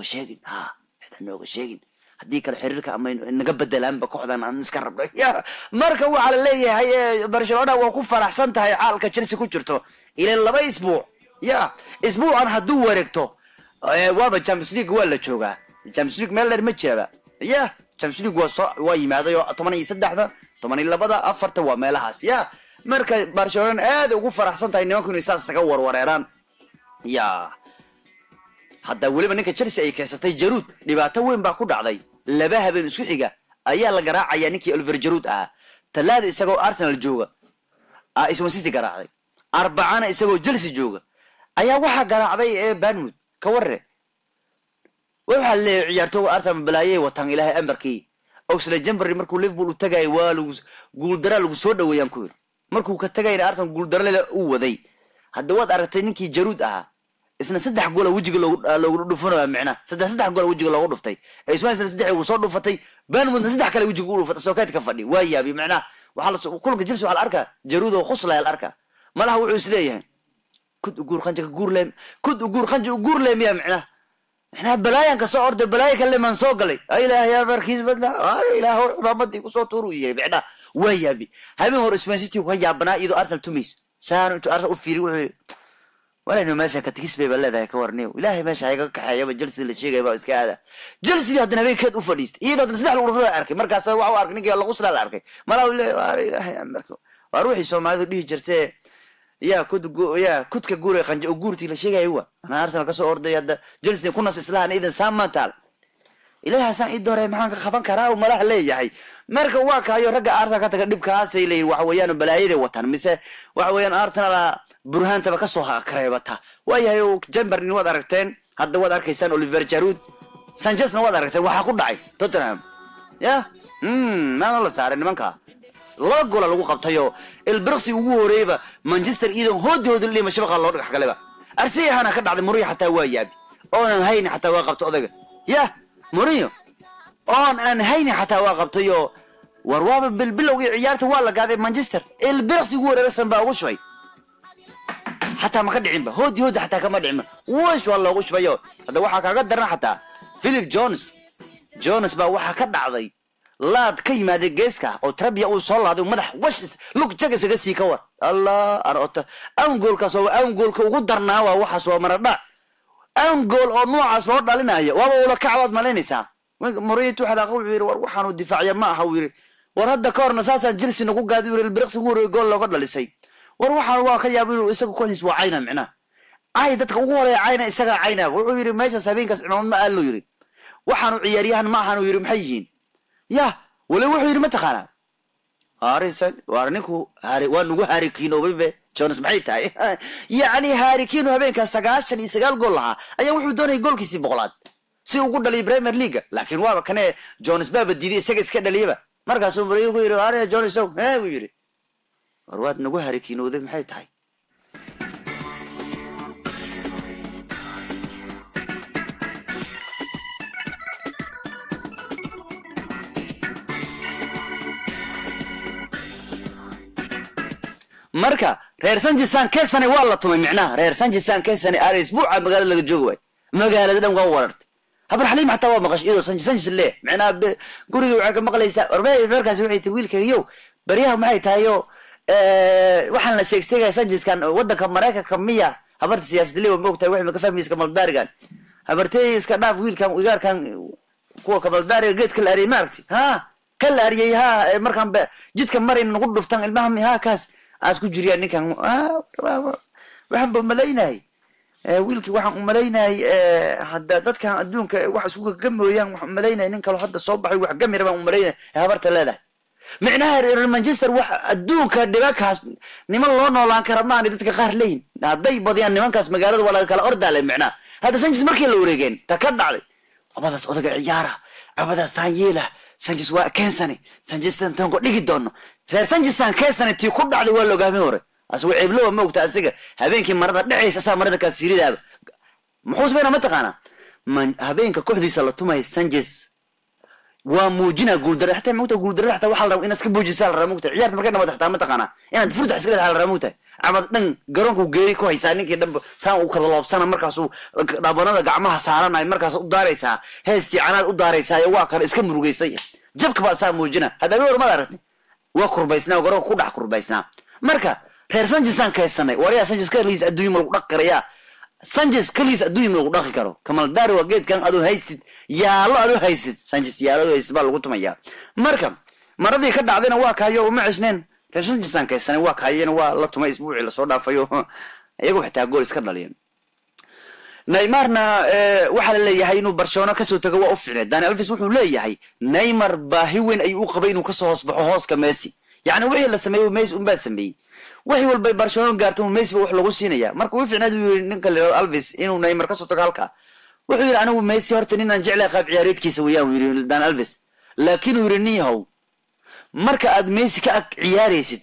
ooga sheegin haddii kale xiriirka ama naga bedelaanba kooxdan aan iska rabno ya marka waxaa la leeyahay Barcelona waa ku faraxsan tahay xaalka Chelsea ku jirto ilaa 2 isbuuc ya isbuucan hadduu wareegto waaba Champions League waa la joogaa Champions League meel dheer ma jeeba ya Champions League waa yimaaday 13 12 4 waa meelahaas ya marka Barcelona aad ugu faraxsan tahay nimanku inay saas isaga warwareeraan ya hadda waliba ninka Chelsea ay keensatay Giroud dhibaato weyn baa ku dhacday laba habeen isku xiga ayaa la garaacaya ninkii Oliver Giroud talaada isagoo Arsenal jooga isma City garaacday arbacana isagoo Chelsea jooga ayaa waxa garaacday Bournemouth ka warre waxa la ciyaartooy Arsenal balaayay watan ilaahay amarkii Oxlade Chamberlain markuu Liverpool u tagay waa lagu guul dara lagu soo dhaweeyaan ku markuu ka tagay Arsenal guul dara la u waday hadda waad aragtay ninkii Giroud isna 3 gool wajiga loogu dhufanayo macna 3 gool wajiga loogu dhuftay isma 3 uu soo dhufatay Bournemouth 3 kale wajiga uu dhufatay soo kayd ka fadhi waa yaabi macna waxa la kulka Chelsea waxa la arkaa Giroud oo khusla la arkaa malaha wuxuu isleeyahay kud ugur khanja ugur leemiya macna balaayan ka soo orday balaayan kale man soo galay ilaahay ya markiis badla ilaahay xubamadi ku soo tuuru yahay macna waa yaabi habeen hor isma City ku yaabana iyadoo Arsenal tumis saan intuu Arsenal u fiiri wuxuu ولا إنه ماشي كتكسب بلده كورنيو إلهي ماشي هيك كحياة بجلسة اللي شيء جايبه إسكاده جلسة هذا نبي كده أفريست إيه ده نسدح الغرفة الأركي مركز سوا وأركي نيجي الله غسل الأركي ما لا ولا إلهي أمركو وأروح يسوم هذا اللي جرته يا كود كجوري خنج وجورتي اللي شيء جايبه أنا أرسل كسر أرض يد جلسة كنا سلاح إذا سام تعال إلهي سان إدارة معاك خفان كراه وما له ليه يعني مركو واقع يا رجع أرسل كتقدم كاسي لي وحويان بلاير وطن مثل وحويان أرسل برهان تبقى كسوها كريبتها وياهو جنبر نواد أركتين هذا واد أركيسان أوليفر جيرود سانشيز نواد أركتين وحاكون داعي توتنهام يا ما الله تعرف نمانكا لا جول لو قبطيو البرسي ووريبا مانشستر إيدن هود اللي مش بقى الله حق لبا أرسيه أنا كده عند مريح حتى ويابي أنا هيني حتى واقبت أذق يا مريو أنا هيني حتى واقبتيو ورواب بالبلو عيارته والله قاعد مانشستر البرسي ووري رسم بقى وشوي حتى ما كان عينبه هود حتى كمان عينبه وش والله وش بيو هذا واحد كقدرنا حتى فيليب جونز بقى واحد كده عضي لا تكيم هذا جيسكا أو تربية أو صلاة هذا مدح وش لوك جالس جالس يكور الله أرأت أنقول كسو أنقول كقدرنا ووحش ومرنا أنقول أو نوع أصوات لنا هي ولا كعوض مالين سا مريت واحد أقول وروحان والدفاعية ما حويري ورد كورن أساسا جلس نقول قاعد يقول البرقص يقول لو قدر لسي وروحان واقع يابيرو إسقى كويس وعينا معنا عايدتك أقول يا عينا إسقى عينا ويري ماشي سابين كاس ما قال له يري وحنو عياريهن ما حنو يري محيين يا ولا وحو يري ما تخانا هاريسن وارنيكو هاري وانو هاريكينو بيبي جونس maxay tahay يعني هاريكينو habeenka 99 gool laha ayaa wuxuu doonay goolkiisii boqolaad si uu ku dhalay Premier League laakiin waaba kane Jones baba diiday isaga iska dhaliyaba markaas uu Mourinho ku yiri Harry Jones uu yiri warwaad nagu harikiinooday maxay tahay marka reer Sanjisan keesani waa la tumay macnaha reer Sanjisan keesani ar isbuuca magaalada laga joogo way magaalada dhan waa warartay habar xaliim xataa waa maqash iyadoo Sanjis lee macnaha guriga waxa ka maqlaysaa orbay markaas waxay tahay wiilkayga bariyaha maxay tahay waxaan la sheegay Sanjiskan wadanka Mareykanka miya habarta siyaasadda leeyahay moogtay wax ma ka fahmayska maldaarigan habartay iska dhaaf wiilkan igaarkan kuwa ka maldaariga geedka la ariyay maartay kala ariyay markan jidka marin nagu dhuftan ilmaha kaas asku jiriya ninkan waxaan bumaleynay wiilkii waxaan u maleynay hadda dadka adduunka wax isku gameeyaan waxaan maleynay nin kale hadda soo baxay wax gamir baan u maleynay habarta leedahay macnaha reer Manchester wax adduunka dhibakaas niman loo noolaan kara ma aan dadka qaar leeyin haday badiyaan nimankaas magaalada wala kala ordaalay macnaha hada Sanchez markii la wareegeen ta ka dhacday abadaas odaga ciyaara abadaas saanyela Sanchez waa keensani Sanchez tan ko dhigi doono reer Sanchez keensani tii ku dhacday waa loo gaamay hore asoo ciiblo ma ogta asiga habeenkii marada dhacaysa saa marada ka siiridaaba muxuu sameeyay ma taqaana habeenka kooxdiisa la tumay Sanchez waa muujina guuldar xataa ma ogta guuldar xataa waxa la rabo in iska buujisaa la rabo ogta ciyaarta markay nabad xataa ma taqaana inaad furta iska leedahay la rabo ogta cabad dhan garoonku geeri ku haysaa ninkii dhan saan uu kala loobsana markaasuu dhabanada gacmaha saaranay markaas u daaraysaa heestii canaad u daaraysaa waa kan iska murugaysay jabka baa saa muujina hadaba warmada aragtay waa kurbaysnaa garoonku ku dhax kurbaysnaa marka reer Sanchez aan kaysanay wariya Sanchez kaliis adduunyo lagu dhaqirayaa Sanchez kaliis adduunyo lagu dhaqi karo kamal daari waa geedkan adoo haystid yaalo adoo haystid Sanchez yaalo haystid baa lagu tumayaa marka maradii ka dhacdayna waa kaayo uma cishneen reer Sanchez aan kaysanay waa kaayeen waa la tumay isbuuci la soo dhaafayo iyagu xitaa gool iska dhaliyeen Neymarna waxa la leeyahay inuu Barcelona ka soo tago waa u fiicnaa Dani Alves wuxuu leeyahay Neymar baahi weyn ay u qabay inuu ka soo hoosbaxo hooska Messi yani wixii la sameeyay Messi baa sameeyay wixii walba Barcelona gaarto Messi wax lagu siinaya marka uu fiicnaa uu ninka leeyahay Alves inuu Neymar ka soo tago halka wuxuu yiri anigu Messi horta ninaan jeclay qaab ciyaareedkiisa weeyaan uu yiri Dani Alves laakiin uu yiri niyahow marka aad Messi ka ciyaaraysid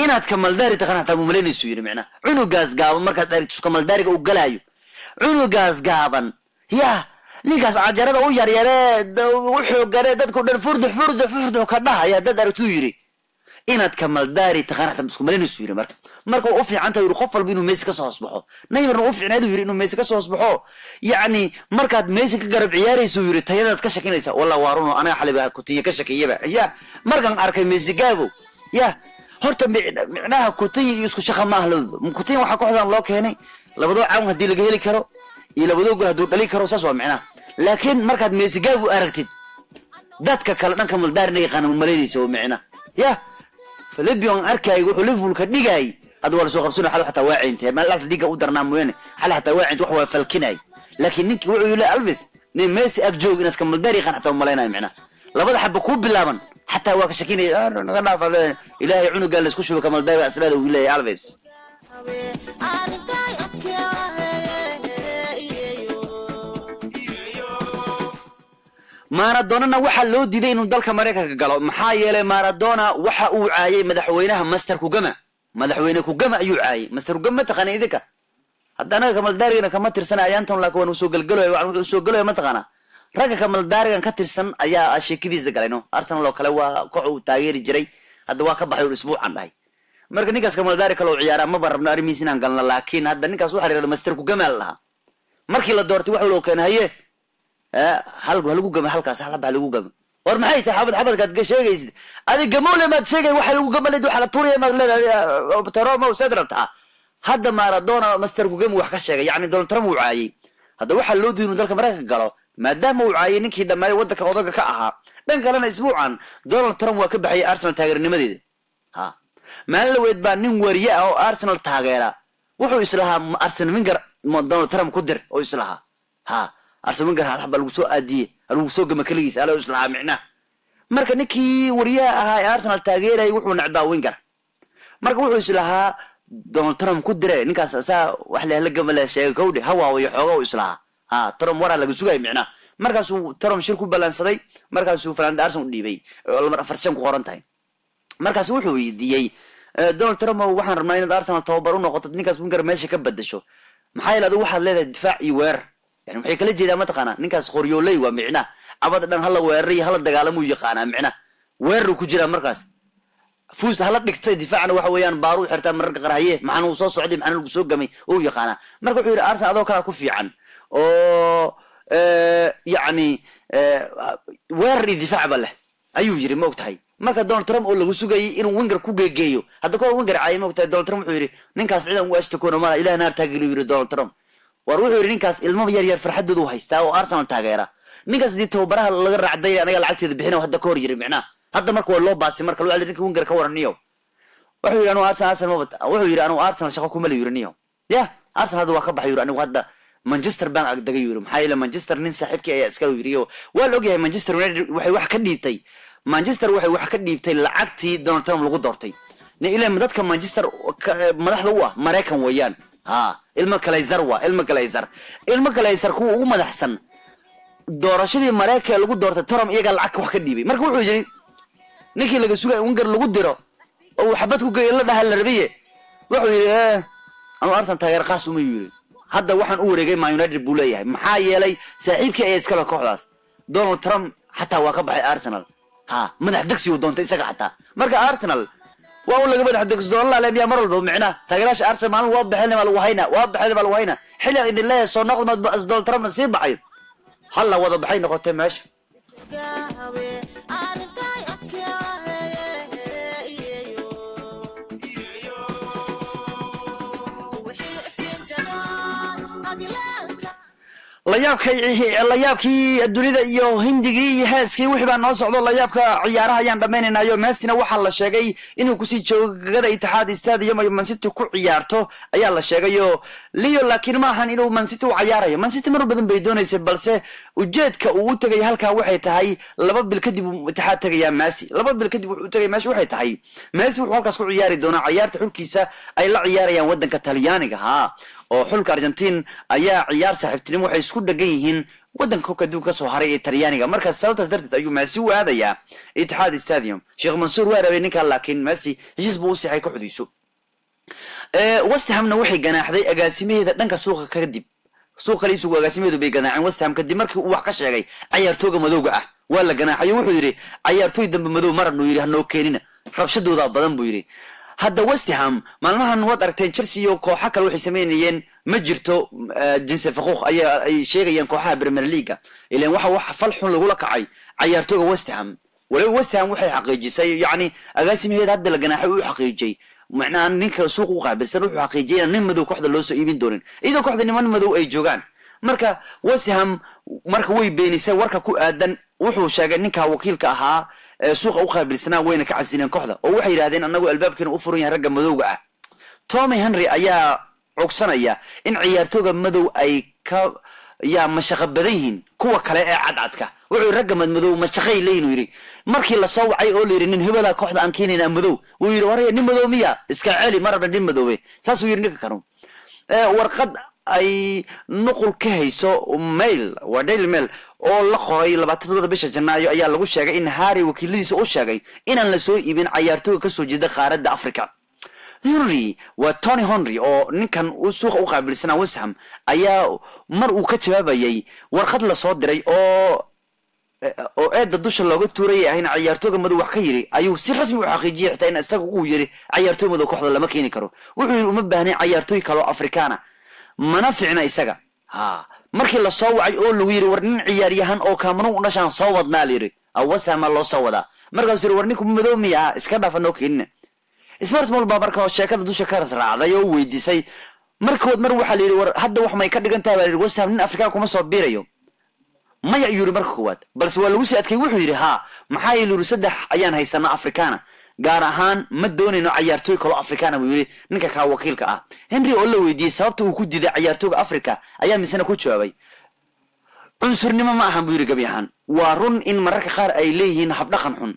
inaad kamal daari taqaantaa muumaleynayso yiri macna cunugaas gaaban marka aad kamal daariga u galaayo cunugaas gaaban ya ninkaas cajarada u yar wuxuu garay dadku dhan furdu ka dhahaya dad aragtu yiri inaad kamal daari taqaantaa muumaleynayso yiri marka uu fiicanta yiri qof walba inuu Messi ka soo hoosbaxo Neymar uu fiicnaado yiri inuu Messi ka soo hoosbaxo yani markaad Messi ka garab ciyaarayso yiri tayadaad ka shakinaysa wallahi waaruno anaga xaliba ku tiye ka shakiyaba ya markan arkay Messi gaago ya horta micnaha kutiy isku shaqa ma ahloodo kutiy waxa kooxdan loo keenay labadoo caan hadii laga heli karo iyo labadoo gool haduu dhali karo saas waa micnaha laakiin markaad Messi gaagu aragtid dadka kale dhanka maldaarna yaqaan maleynayso micnaha ya Filipion arkay wuxuu Liverpool ka dhigay haduu wala soo qabsano xal xataa waa ciintay ma laas dhiga u darnaa mooyane xal xataa waa ciint wax waa falkinay laakiin ninkii wuxuu yiri Alves nin Messi ag joog inaas ka maldaari qan xataa maleynay micnaha labada xabba ku bilaaban حتى واك شكيني naga dhaaf ilaahay cunuga la isku shubo kamal daay aslada uu leeyahay Alves Maradona waxa loo diiday inuu dalka Mareykanka galo maxaa yeelay Maradona waxa uu caayay madaxweynaha Master Kugama ayuu caayay Master Kugama taqaan idinka haddana kamal daarina kama tirsan ayaantan laakiin uu soo galgalay wuxuu soo galay ma taqaana raga kamal daarigan ka tirsan ayaa sheekadiisa galayno Arsenal oo kale waa koox uu taageeri jiray hadda waa ka baxay isbuucan dhahay marka ninkaas kamal daari kale uu ciyaara ma barabna arimiis inaan galno laakiin hadda ninkaas waxa xiriirada Master Kugama laha markii la doortay waxa loo keenaye lagu gama halkaas hal baa lagu gama war maxay tahay xabadkaad ka sheegaysid adiga gamoole ma sheegay waxa lagu gamalay waxa la tuuriyay ma leedahay Trump oo sadrata hadda Maradona Master Kugama wax ka sheegay yani Donald Trump uu caayay hadda waxa loo diiday dalka Mareykanka galo maadaama uu caayay ninkii dhammaay wadanka odaga ka ahaa dhan kalena isbuucan Donald Trump waa ka baxay Arsenal taageernimadeeda maalin weed baa nin wariye ah oo Arsenal taageera wuxuu islahaa Arsene Wenger Donald Trump ku dir oo islahaa Arsene Wenger hal xabal lagu soo aadiyay lagu soo gama kaligiis ala islahaa micna marka ninkii wariye ah Arsenal taageeray wuxuu nacbaa Wenger marka wuxuu islahaa Donald Trump ku diray ninkaas asaa wax la gama la sheegay kowdi hawa way xoogaa islahaa Trump wara lagu sugay micna markaas uu Trump shir ku balansaday markaas uu Fernando Arsenal u dhiibay mar afarshan ku qoran tahay markaas wuxuu weydiiyay Donald Trump waxaan rabnaa in Arsenal tababar u noqoto ninkaas Wenger meesha ka badasho maxay leedahay waxaad leedahay difaac iyo weer yani maxay kala jeedaa ma taqaana ninkaas qoryoolay waa micna abad dhan hal weeray hal dagaalamo yaqaana micna weeru ku jira markaas fuus hal dhigtay difaacna waxa weeyaan baaru xirtaa mararka qaraaye maxaan uu soo socday maxaan lagu soo gamay oo yaqaana marka wuxuu yiri Arsenal adoo kala ku fiican oo يعني weerar difaac bale ayuu yiri ma ogtahay marka Donald Trump oo lagu sugayay inuu Wenger ku geegeeyo hadda koo Wenger caayay ma ogtahay Donald Trump wuxuu yiri ninkaas ciidan uu ashtakoona ma ilaahay naar taagay yiri Donald Trump war wuxuu yiri ninkaas ilmo yar farxadoodu haystaa oo Arsenal taageera ninkaas dii tababaraha laga raacday aniga lacagteeda bixinay hadda ka hor yiri macna hadda marka waa loo baasay marka loo ninka Wenger ka waraniyo wuxuu yiri anu Arsenal ma bata wuxuu yiri anu Arsenal shaqo kuma leeyirniyo ya Arsenal hadda waa ka baxay yiri anigu hadda Manchester baan agdaga yiri maxay la Manchester nin saaxiibkii ayaa iska yiriyo waa la ogyahay Manchester United waxay wax ka dhiibtay Manchester waxay wax ka dhiibtay lacagtii Donald Trump lagu doortay nin ilaa dadka Manchester madaxda u ah Mareykan weeyaan ilma Glazer ku ugu madaxsan doorashadii Mareykan lagu doortay Trump iyaga lacag wax ka dhiibay marka wuxuu yiri ninkii laga sugay Wenger lagu diro oo xabad ku geeyay la dhaxal rabiye wuxuu yiri anu Arsenal taageer qaas uma yiri hadda waxaan u wareegay Man United buu leeyahay maxaa yeelay saaxiibkii ay iska la kooxdaas Donald Trump hatta waa ka baxay Arsenal madax dagsi uu doontay isaga hatta marka Arsenal waa laga madax degsadoo la leeyahay mar walba macna taageeraasha Arsenal waa bixin ma lagu hayna xilli idin leeyahay soo noqd ma asdol Trump nasiib baxay hal wada baxay noqotay meesha layaabkii adduunida iyo hindigii iyo heeskii wixii baa noo socdo layaabka ciyaaraha ayaan dhammaynaynayo Messi waxaa la sheegay inuu ku sii joogada Itixaad Stadium ay Man City ku ciyaarto ayaa la sheegayo Leo laakiin ma ahan inuu Man City u ciyaarayo Man City mar badan bay doonaysay balse ujeedka uu u tagay halka waxay tahay 2 bil kadib Itixaad tagaya Messi 2 bil kadib uu tagay meesha waxay tahay Messi wuxuu halkaas ku ciyaari doonaa ciyaarta xulkiisa ay la ciyaarayaan wadanka Talyaaniga oo xulka Argentina ayaa ciyaar saaxiibtinimo waxay isku dhagan yihiin wadanka ka soo haray ee Talyaaniga marka sababtaas darteed ayuu Messi u aadaya Itixaad Stadium Sheikh Mansour waa rabay ninka laakiin Messi heshiis buu u saxay ku xudiiso West Hamna waxay ganaaxday agaasimaheeda dhanka suuqa kadib suuqa liibsigu agaasimaheedu bay ganaaceen West Ham kadib markii uu wax ka sheegay ciyaartooyga madowga ah waa la ganaaxay wuxuu yiri ciyaartooy dambe madow marnu yiri hanoo keenina rabshadooda badan buu yiri hadda West Ham maalmahan wad aragteen Chelsea iyo kooxo kale waxay sameeyeen ma jirto jinsi faquuq ay sheegayaan kooxaha Premier League ileen waxa falxun lagu la kacay ciyaartooyga West Ham walaal West Ham waxay xaqiijisay yani agaasimaheeda hadda la ganaaxay uu xaqiijiyay macnaa ninka suuq u qaabilsan wuxuu xaqiijiyay nin madow kooxda loo soo iibin doonin iyadoo kooxda niman madow ay joogaan marka West Ham marka way beenisay warka ku aadan wuxuu sheegay ninka wakiilka ahaa suuqa u qaabilsanaa wayna ka casineen kooxda oo waxay yiraahdeen anagu albaabkeena u furan yahay ragga madowga ah Tommy Henry ayaa cugsanaya in ciyaartooyga madow ay ka mashaqo badan yihiin kuwa kale ee cadcadka wuxuu ragga madow mashaqay leeynu yiri markii la soo wacay oo leeyahay nin hebela kooxda aan keenayna madow wuu yiri waraya nin madow miya iska celi marba nin madowbe saas uu yiri ninka kanu warqad ay nuqul ka hayso mail waa Daily Mail oo la qoray 27 bisha Janaayo ayaa lagu sheegay in Harry wakiiladiisa uu sheegay inaan la soo iibin ciyaartooyga ka soo jeeda qaaradda Afrika Henry waa Tony Henry oo ninkan uu suuqa u qaabilsanaa West Ham ayaa mar uu ka jawaabayay warqad la soo diray oo eedda dusha looga tuuray in ciyaartooyga madow wax ka yiri ayuu si rasmi u xaqiijiyay xitaa in isagu uu yiri ciyaartooy madow kooxda lama keeni karo wuxuu yiri uma baahnay ciyaartooy kale oo Afrikaana mana fiicna isaga markii la soo wacay oo lagu yiri war nin ciyaaryahan oo Cameroon u dhashan soo wadnaa leeyahay West Ham loo soo wadaa markaas yiri war ninku madow miya iska dhaafano keenina Spurs Mall markaa sheekada dusha ka raacday oo weydiisay markood mar waxa la yiri war hadda wax may ka dhigantaa West Ham nin Afrikaan kuma soo biirayo maya yiri markood balse waa lagu sii adkay wuxuu yiri maxaa yiri saddex ayaan haysanaa Afrikaana gaar ahaan ma doonayno ciyaartooy kale Afrikaana buu yiri ninka ka wakiilka ah Henry oo la weydiiyay sababta uu ku diiday ciyaartooyga Afrika ayaa misana ku jawaabay cunsurnimo ma ahan buu yiri gabiyahan waa run in mararka qaar ay leeyihiin hab dhaqan xun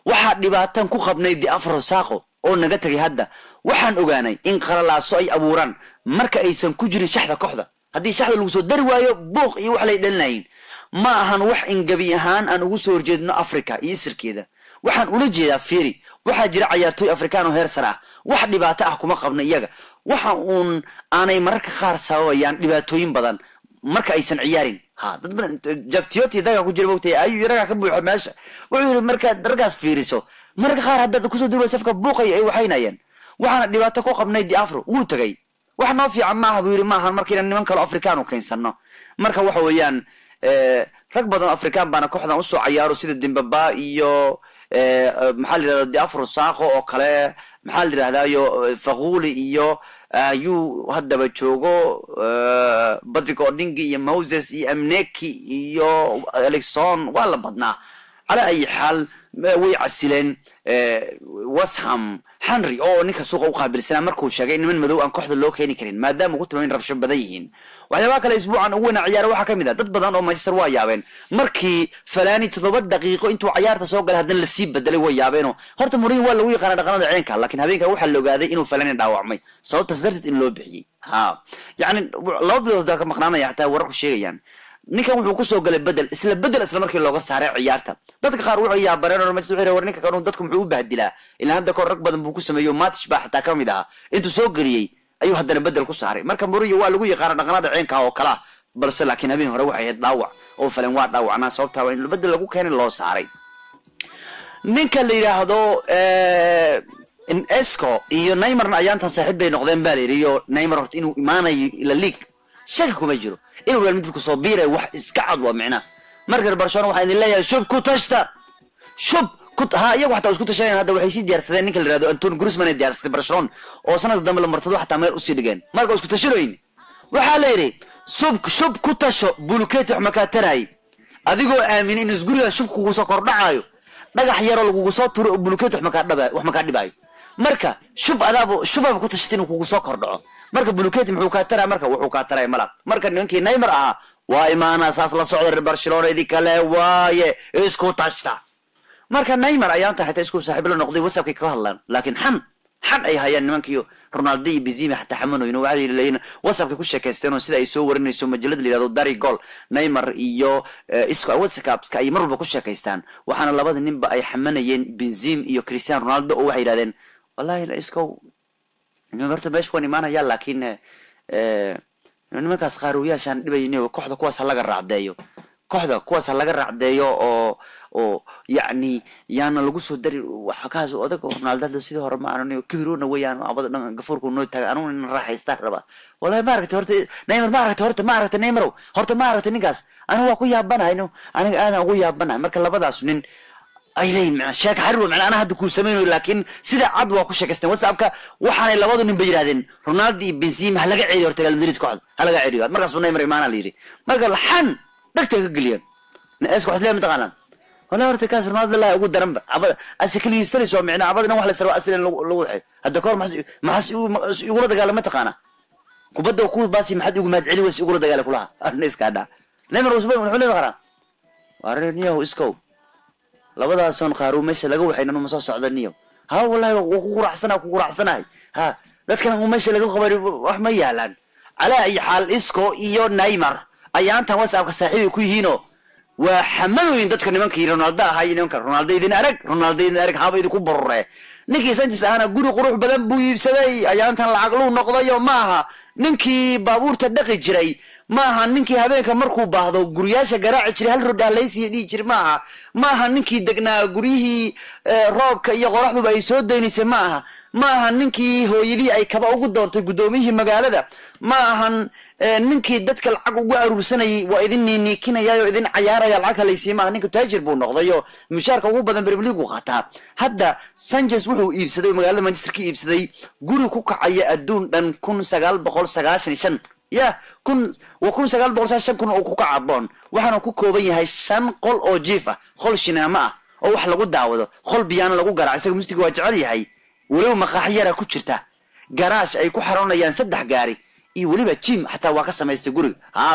waxa dhibaatan ku qabnay di Afro Saaqo oo naga tagay hadda waxaan ogaanay in qalalaaso ay abuuraan marka aysan ku jirin shaxda kooxda haddii shaxda lagu soo dari waayo buuq iyo wax lay dhalnayn ma ahan wax in gabi ahaan aan ugu soo horjeedno Afrika iyo isirkeeda waxaan ula jeedaa fiiri waxa jira ciyaartooy Afrikaan oo heer sare ah wax dhibaato ah kuma qabna iyaga waxa aanay mararka qaar sababayaan dhibaatooyin badan marka aysan ciyaarin dad badan jabtiyooti daga ku jira waqti ayuu yaraga ka buuxo meesha wuxuu yiri marka dargaas fiiriso marka qaar hadda ku soo dirway safka buuqay ay waxaynayeen waxaana dhibaato ku qabnay di Afro uu tagay wax noo fiican ma aha buu yiri ma ahan markii niman kale Afrikaan u keensanno marka waxa weeyaan rag badan Afrikaan baana kooxdan u soo ciyaaro sida Dimbaba iyo maxaa la yiraahdaa di Afro Saaqo oo kale maxaa la yiraahdaa iyo Faquli iyo ayuu haddaba joogo Patrick Odingi iyo Moses iyo Amneki iyo Alexon waa la badnaa على أي حال ويعسلين وسهم حنري أو نك سوق وقابل سلام مركوش شاقين من مذوق أن كحد اللو كيني كرين ما دام قلت من رفش بديهين وعلى واقع الأسبوع عن أول عيار واحد كمذا ضد بدن أو ماجستر ويابين مركي فلاني تضبط دقيقة أنتوا عيار تسوق هذا السيب بدل ويابينه هرت مرين ولا ويا قناة عينك لكن هذيك هو حلو قاعد إنه فلاني دعوة عمي صوت تزرت إنه لو بحي ها يعني لو بيضاك مقنعنا يحتاج ورق شيء يعني ninkan wuxuu ku soo galay bedel isla markii looga saaray ciyaarta dadka qaar wuxuu yaabareen oo majlis wuxuu warninka kan dadku muxuu u bahdilaa ilaa hadda kor rag badan buu ku sameeyo match baa xataa kamid ah intuu soo galiyay ayuu haddana bedel ku saaray marka Mourinho waa lagu yaqaan dhaqanada ceenka oo kala balse laakiin habeen hore waxay dhaawac oo falan waa dhaawacna sababta waa in bedel lagu keenay loo saaray ninka la yiraahdo in Isco iyo Neymar ayaantan saaxiib bay noqdeen baa leeyahay Neymar horta inuu imaanayo ila league shaki kuma jiro inuu Real Madrid ku soo biiray wax iska cad waa macna marka Barcelona waxa idin leeyahay shub ku tashta shub ها iyagu xataa isku tashadeen hadda waxay si diyaarsadeen ninka la yiraahdo Antonio Griezmann ee diyaarsaday Barcelona oo sanad dambe la martado xataa meel u sii dhigeen marka isku tashadooyin waxa la yiri shub ku tasho bulkeeti wax ma ka taray adigoo aamin in isguriga shub kugu soo kordhacayo dhagax yar oo lagu soo turo bulkeeti wax ma ka dhibay marka shubab ku tashteen kugu soo kordhaco marka bulkeeti muxuu ka taray marka wuxuu ka taray malak marka ninkii Neymar ah waa imaana asaas la socdo Barcelona idin kale waaye isku tashta marka Neymar ayaan tahay isku saaxiib la noqday wasabkii ka hadlaan laakiin xan ay hayaan nimankiyo Ronaldo iyo Benzema xataa xamano inuu wali leeyna wasabkii ku sheekaysteen oo sida ay soo warinayso majalada liidado Dari Goal Neymar iyo Isco WhatsApp ay mar walba ku sheekaystaan waxaana labada ninba ay xamanayeen Benzema iyo Cristiano Ronaldo oo waxay yiraahdeen wallahi la Isco Neymar ta beesh wani maana laakiin nimankaas qaarooyashan dhibayeen kooxda kuwaas laga raacdeeyo oo yani yaana lagu soo dari waxa kaas odag Ronaldo sidoo hore ma aanu kibirona wayaan abada dhan gafuurku noo taag anu in raaxaysta raba wallahi ma aragtay horta Neymar Neymar horta ma aragtay ninkaas anu waa ku yaabanayno aniga aadan ugu yaabanahay marka labadaas nin ay leeyihiin macna sheek xariir macna ana hadda ku sameeyay laakiin sida cad waa ku sheekaysteen WhatsApp-ka waxaanay labadu nin bayiraadeen Ronaldo iyo Benzema laga ceeriyo horta Real Madrid kooxda laga ceeriyo markaas Neymar imaana leeyiri marka laxan dhagta ka galiyeen Isco xisleen mataqaanaa ولا ارتكاز رونالدو لا ugu daran ba abada asikali istariso macna abadna wax la saro aslan lagu waxay hadda koor maxas ugu dagaalama taqaana kubadda ku baasi maxad ugu maad celi was ugu dagaal kulaha arniska dha Neymar usbay wuxuu leeyahay warniyo Isco labadaas son qaaro meesha laga waxayna ma soo socdaniyo ha wallahi ku quraxsanahay ha dadkan meesha laga qabay wax ma yaalan ala ay xal Isco iyo Neymar ayaantan WhatsApp-ka saaxiib ku yihiino وحملوا يندك نمان كي رونالدو هاي نمان رونالدو يدين أرق هابا يدكو برره نكي سانجس أنا قولوا قروح بدن بوي بسدي أيام تان العقلون نقضي يوم معها نكي بابور تدقي جري معها نكي هبيك مركو بعضو قرياشة قراع جري هل رد ليسي دي جري معها نكي دقنا قريه روك يغرح ذو بيسود ديني سماها معها نكي هو يلي أي كبا وقدر تقدوميه مقالة maahan ninkii dadka lacag ugu aruursanay waa idin niikinaya idin cayaaraya lacag halaysiima ninka taajir buu noqdayo mushaarka ugu badan Premier League qataa hadda Sanchez wuxuu iibsaday magaalada Manchester ka iibsaday guri ku kacaya adduun dhan 1995 ya 1995 kun oo ku kacaboon waxaana ku kooban yahay 5 qol oo jiif ah qol shinaama ah oo wax lagu daawado qol biyaan lagu garaac isaga mustiga waa jecel yahay walow maqaaxiyara ku jirta garaash ay ku xaroonayaan 3 gaari iyo waliba jim hatta waa ka samaystay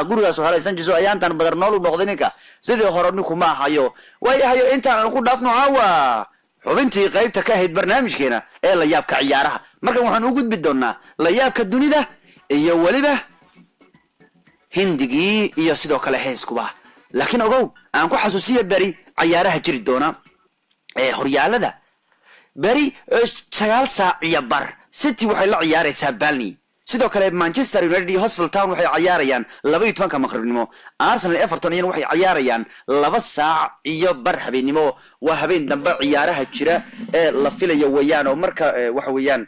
gurigaas oo halay Sanchez oo ayaantan badar nool u noqday ninka sidii hore ninku ma hayo waayahay intaan ku dhaafno caawa xubintii qaybta ka ahayd barnaamijkeena ee la yaabka ciyaaraha markan waxaan u gudbi doonaa la yaabka dunida iyo waliba hindigii iyo sidoo kale heeskuba laakiin ogow aan ku xasuusiyo bari ciyaaraha jiri doona ee horyaalada bari 9 saac iyo bar City waxay la ciyaaraysaa Burnley sidoo kale Manchester United iyo Huddersfield Town waxay ciyaarayaan 12 maqribnimo Arsenal Everton iyo waxay ciyaarayaan 2 saac iyo bar habeenimo waa habeen dambe ciyaaraha jira ee la filayo wayaan oo marka waxa weeyaan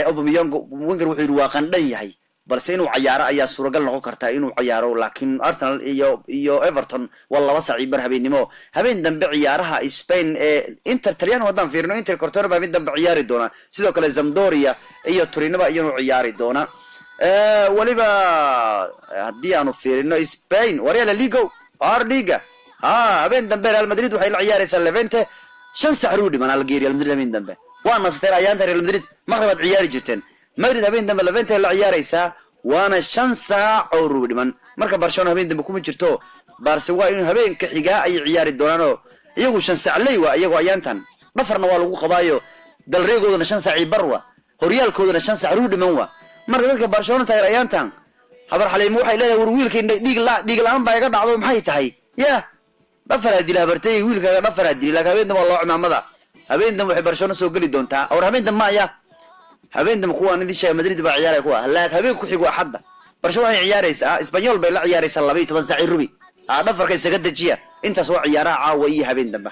Aubameyang Wenger wuxuu yiri waa qandhan yahay balse inuu ciyaaro ayaa suuragal noqon karta inuu ciyaaro laakiin Arsenal iyo Everton waa 2 saac bar habeenimo habeen dambe ciyaaraha Spain ee Inter Talyaano wadan fiirno Inter Cortona habeen dambe ciyaari doona sidoo kale Sampdoria iyo Torino iyagoo ciyaari doona waliba hadii aanu fiirino Spain Real Liga habeen dambe Real Madrid waxay la ciyaaraysaa Levante 5 saac rudi mana la geeriyo Real Madrid habeen dambe waana sidee ayaanta Real Madrid maqribad ciyaari jirteen Madrid habeen dambe Levante la ciyaaraysaa waana 5 saac oo rudhiman marka Barcelona habeen dambe kuma jirto Barca waa inuu habeenka xiga ay ciyaari doonaan iyagu 5 saac leey waa iyagu ayaantan dhafarna waa lagu qabaayo dalreegoodana 5 saac barwa horyaalkoodana 5 saac rudhiman waa marka dadka Barcelona taageerayaantan habar xaleemo waxay leedahay war wiilkeen dhiig la'aan baa iga dhacdo maxay tahay ya dhafara dilaa bartay wiilkaaga dhafara dilaa habeen dambe loo cimaamada habeen dambe waxay Barcelona soo gali doontaa oo habeen dambe ayaa habeen dambe kuwaan idin sheegay Madrid baa ciyaaray kuwa laakiin habeen ku xigo axadda Barcelona waxay ciyaaraysaa Espanyol bay la ciyaaraysaa 12 saac rubi dhafarka isaga dajiya intaas waa ciyaaraha caawa iyo habeen dambe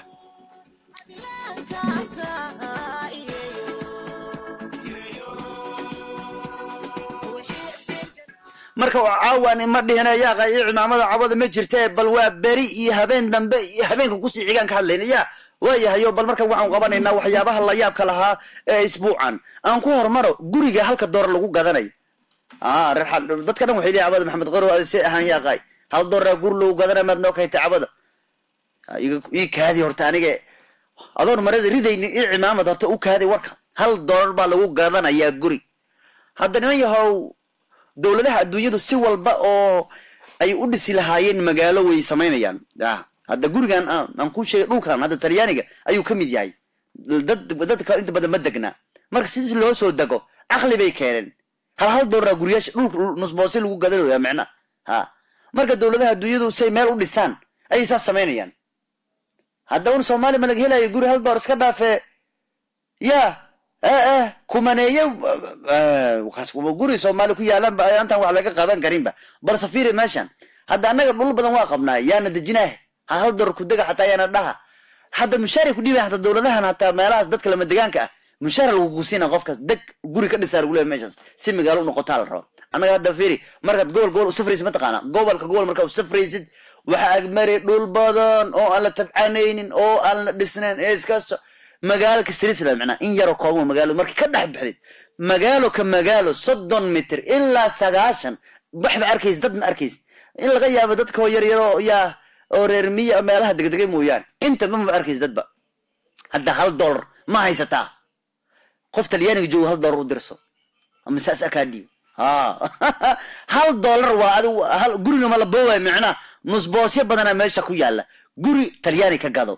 marka caawan ma dhihina yaa qay cimaamada cawada ma jirtee bal waa beri iyo habeen dambe iyo habeenka ku sii xigaan ka hadlaynaya waayahayo bal marka waxaan qabanaynaa waxyaabaha la yaabka lahaa ee isbuucan aan ku hormaro guriga halka door lagu gadanayo dadka dhan waxay leeyahay cabada maxamed qarow aad si ahaan yaa qay hal door gur lagu gadanay maad noo kaytay cabada ii kaadi horta aniga adoon marada ridayni ii cimaamad horta u kaadi warka hal door baa lagu gadanayaa guri hadda niman yahow dawladaha adduunyadu si walba oo ay u dhisi lahaayeen magaalo way sameynayaan hadda gurigan aan ku sheegay dhulkan hadda Talyaaniga ayuu ka mid yahay dadka inta badan ma degna marka sidii loo soo dago aqli bay keeneen hal door guriyaasha dhul nusboose lagu gadanayo macna marka dawladaha adduunyadu say meel u dhisaan ay sameynayaan hadda un Soomaali ma laga helayo guri hal door iska dhaafay kumaneeyo waxaas kuma guri Soomaali ku yaalan ba aantan wax laga qaban karin ba bal safiiri meeshan hadda anaga dhul badan waa qabnaa yaana dejinaa hal door ku daga xataa yaana dhaha hadda mushaari ku dhibay hatta dawladahan hatta meelahaas dadka lama deegaanka mushaar lagu guusina qofkaas deg guri ka dhisaar ugu leeyahay meeshaas si magaalo noqoto la rabo anaga hadda fiiri markaad gobol u safraysid ma taqaana gobolka marka u safraysid waxa ag maray dhul badan oo aan la tabcaanaynin oo aan la dhisnayn iskaas magaalo ka siriisla macna in yaro koobo magaalo markii ka dhax baxday magaalo 30 mitir ilaa 90 waxba arkays dad ma arkays in laga yaabo dadka oo yar oo reer miya meelaha degdegay mooyaan inta ma arkays dadba hadda hal dollar ma haysataa qof Talyaaniga joogo hal dollar u dirso ama saas akaadi hal dollar waa hal guriga ma la booway macna nus boosyo badana meesha ku yaala guri Talyaani ka gado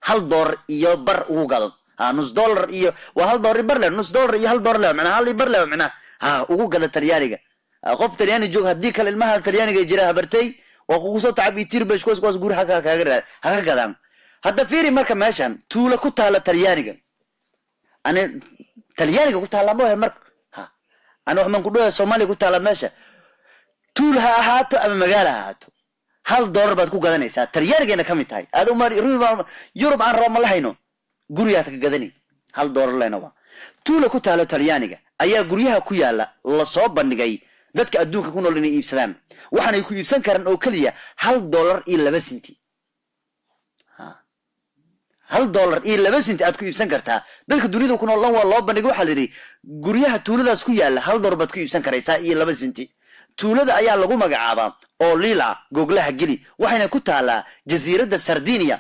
hal dollar iyo bar ugu gado nus dollar iyo waa hal dollar bar le nus dollar iyo hal dollar le macna hal bar le macna ugu gado Talyaaniga qof Talyaani joog hadii kale ilmaha Talyaaniga jira habartay oo kugu soo tacab itir beesh koos guri haga gadaan hadda fiiri marka meeshan tuula ku taala Talyaaniga ana Talyaaniga ku taala ma marka ana waxaan ku dhahay Soomaali ku taala meesha tuulha ahaato ama magaalo ahaato hal dollar baad ku gadanaysaa Talyaaniga ka mid tahay aad umar Yurub aan Roma lahayno guriyaad ka gadani hal dollar leena waa tuula ku taala Talyaaniga ayaa guriyaha ku yaala la soo bandhigay dadka adduunka ku nool inay iibsadaan waxaanay ku iibsan karaan oo kaliya hal dollar iyo 2 senti hal dollar iyo 2 senti aad ku iibsan kartaa dadka dunida ku nool waa loo bandhigay waxa la yiri guriyaha tuuladaas ku yaala hal dollar baad ku iibsan karaysaa iyo 2 senti tuulada ayaa lagu magacaabaa oo Lila googlaha geli waxayna ku taalaa jasiiradda Sardinia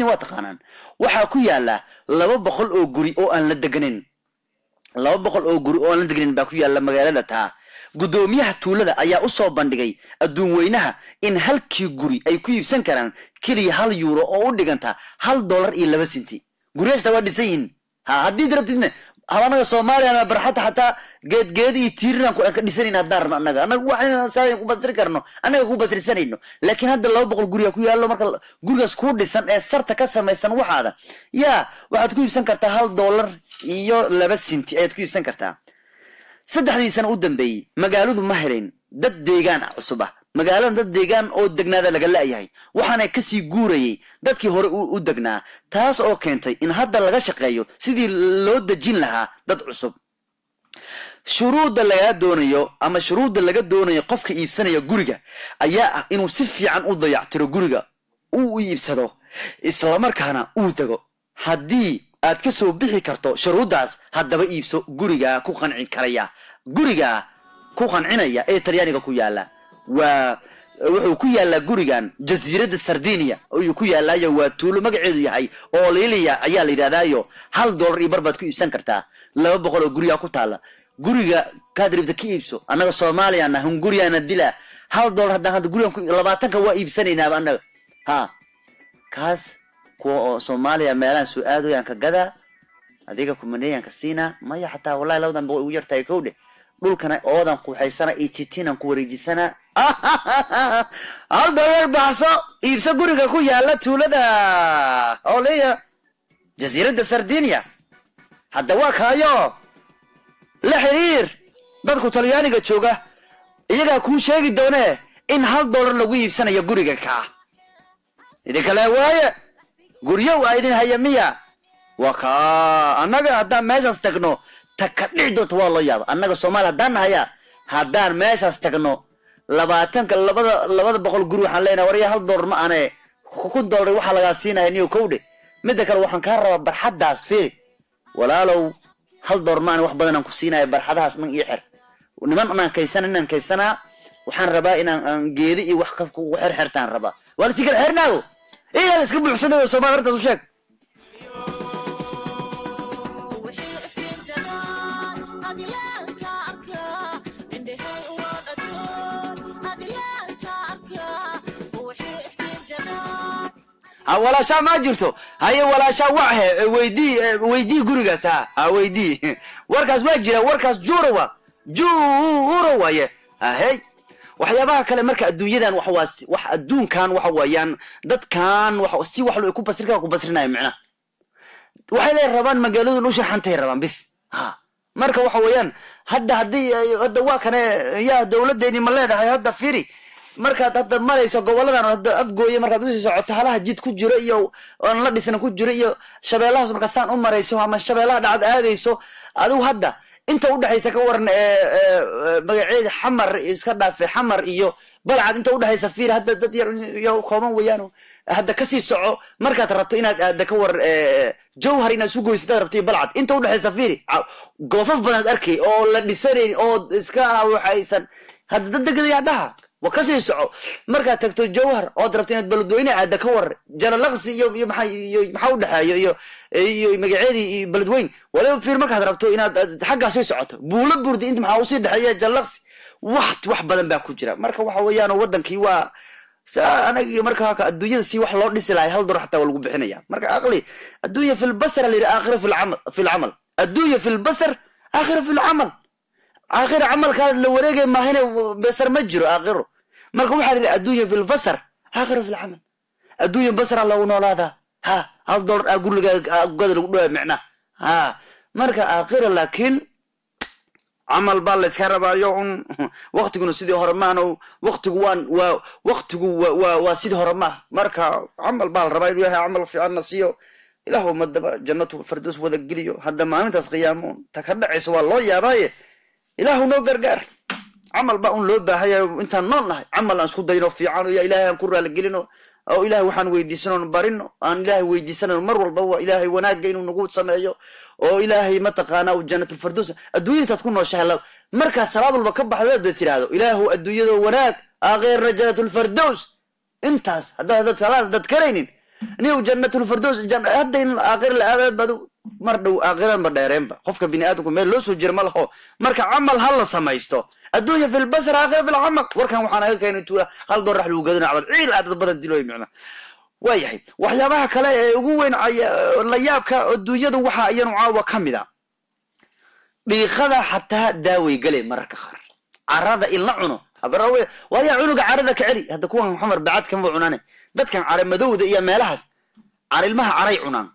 waa taqaanaan waxa ku yaala 200 oo guri oo aan la deganin 200 oo guri oo aan la deganin baa ku yaala magaalada taa gudoomiyaha tuulada ayaa u soo bandhigay adduun weynaha in halkii guri ay ku iibsan karaan kaliya €1 oo u dhiganta $1 iyo 2 senti guriyaashta waa dhisayin haddii rabtidna habanaga Soomaaliya barxata hataa geed iyo tiirran ku ka dhisanayna dar anaga waxaan saay ku basri karno anaga ku basrisanayno laakiin hadda 200 guriga ku yaalo marka gurigaas ku dhisan ee sarta ka samaysan waxaada waxaad ku iibsan kartaa $1 iyo 2 senti ayaad ku iibsan kartaa saddexdii sano u dambeeyay magaaladu ma helin dad deegaan cusub magaalada dad deegaan oo degnaada laga leeyahay waxaana ka sii guurayay dadkii hore u degnaa taas oo keentay in hadda laga shaqeeyo sidii loo dajin lahaa dad cusub shuruuda laga doonayo ama shuruuda laga doonayo qofka iibsanaya guriga ayaa ah inuu si fiican u dayactiro guriga uu iibsado isla markaana uu tago haddii aad ka soo bixi karto shuruudaas haddaba iibso guriga ku qanci karaya guriga ku qancinaya ee Talyaaniga ku yaala wuxuu ku yaala gurigan jasiiradda Sardinia oo ku yaalayo waa tuulo magaceedu yahay oo Lila ayaa la yiraahdayo $1 iyo bar baad ku iibsan kartaa 200 oo guriga ku taala guriga kaadribta ka iibso anaga Soomaaliyaana hunguriyana dila $1 hadda gurigan 20 waa iibsanaynaa anaga kaas kuwa Soomaaliya meelaan soo aadayaan ka gada adiga kumaneeyaan ka siina maya xataa wallahi lawdan buu ugu yartay kowde dhulkana oodan ku haysana itiitinan ku wareejisana $1 baaso iibsa guriga ku yaala tuulada oo leeya jasiiradda Sardinia hadda waa kaayo la xiriir dadku Talyaaniga jooga iyaga ku sheegi doonee in $1 lagu iibsanayo guriga ka idinka la waaye guriyo waa idin hayamiya waka annaga hadda meeshaas tagno takadhicdo waa loo yaab annaga Soomaaliya hadaan haya haddaan meeshaas tagno labaatanka labada boqol guri waxaan leenahay warya $1 ma ane $1 waxaa lagaa siinaya niyo kowdhe midda kale waxaan kaa rabaa barxaddaas fiiri walaalow $1 ma ane wax badan aan ku siinaya barxadahaas man ii xir niman anaan kaysanaa waxaan rabaa inaan geedi iyo wax kugu xirxirtaan rabaa waa la tii kala xirnaago iyaa iska buuxsanay Soomaali arrintaas u sheeg walaashaa ma jirto haye walaashaa waxe weydii gurigaas ha weydii warkaas waa jira warkaas juura waaye hey waxyaabaha kale marka adduunyadan wax adduunkan waxa weeyaan dadkan si wax loo ku basrinaayo macna waxay leeyahay rabaan magaaladu u sharxantay rabaan bis marka waxa weeyaan hadda waa kana yaa dawladeeni ma leedahay hadda fiiri markaad hadda marayso goboladan hadda afgooye markaad u sii socoto halaha jid ku jiro iyo aan la dhisana ku jiro iyo shabeelahaas marka saan u marayso ama shabeelaha dhacad aadayso adigu hadda inta u dhaxaysa ka waran magaceeda xamar iska dhaafay xamar iyo balcad inta u dhaxaysa fiir hadda dad yar iyo kooban weeyaan hadda ka sii soco markaad rabto inaad aad ka war jawhar inaad soo goysatay rabtay balcad inta u dhaxaysa fiir goofaf badan arkay oo la dhisanay oo iska waxaysan hadda dad degaya dhaha وكسي سعو مركا تكتو جوهر او دربتين بلدوينه عاد كور جرلقسي iyo maxaa u dhaxayo iyo magaceedii بلدوين walaal fiir marka دربتو inaad xagga soo socoto buula burdi inta maxaa u sii dhaxaya jallaqsi wax badan baa ku jira marka waxa weeyaan wadankii waa anaga marka adduunyada si wax loo dhisi lahay $1 xataa lagu bixinaya marka aqli adduunya fil basar li aakhir fil amal adduunya fil basar aakhir fil amal آخر عمل كان لو ورقة ما هنا بسر مجرو آخره مركو واحد الدنيا في البصر آخره في العمل الدنيا بصر الله ونولا هذا $1 أقول لك قدر معنا مركا آخر لكن عمل بالله سكربا يوم وقت كنا سيدي هرمانو وقت جوان ووقت جو وسيدي هرمان مركا عمل بال رباي وياها عمل في عنا سيو إله مدب جنته الفردوس وذا قليو هذا ما أنت صيامون تكرر عيسى الله يا باي إله نو غرغر عمل با لو باهيا انت نولنahay عمل aan isku dayno fiican iyo ilaahay aan ku raali gelino oo ilaahay waxaan weydiisano barino aan ilaahay weydiisano mar walba waa ilaahay wanaaga inuu nagu sameeyo oo ilaahay ma taqaana oo jannatul firdaws adduunyada ku nooshahay marka salaad walba ka baxdo tiraado ilaahu adduunyada wanaag aakhirna jannatul firdaws intaas hada salaad dad kareenin niyo jannatul firdaws hadda in aakhir la aad badu mar dhow aakhiraan ma dheereenba qofka bini aadamku meel loo soo jirma laho marka amal hal la samaysto adduunya fil basar aakhir fil amal warkan waxaan aga keenay tuula $1 lagu gadana cabad ciil aad badan dilooy macna waayahay waxyaabaha kale ee ugu weyn la yaabka adduunyadu waxa ayanu caawa kamida dhiiqada xataa daaway galay marka qaar carada in la cuno abarawe waya cunuga carada ka celi hada kuwan Muhammad baad kan cunane dadkan caramadowda iyo meelahaas carilmaha caray cunaan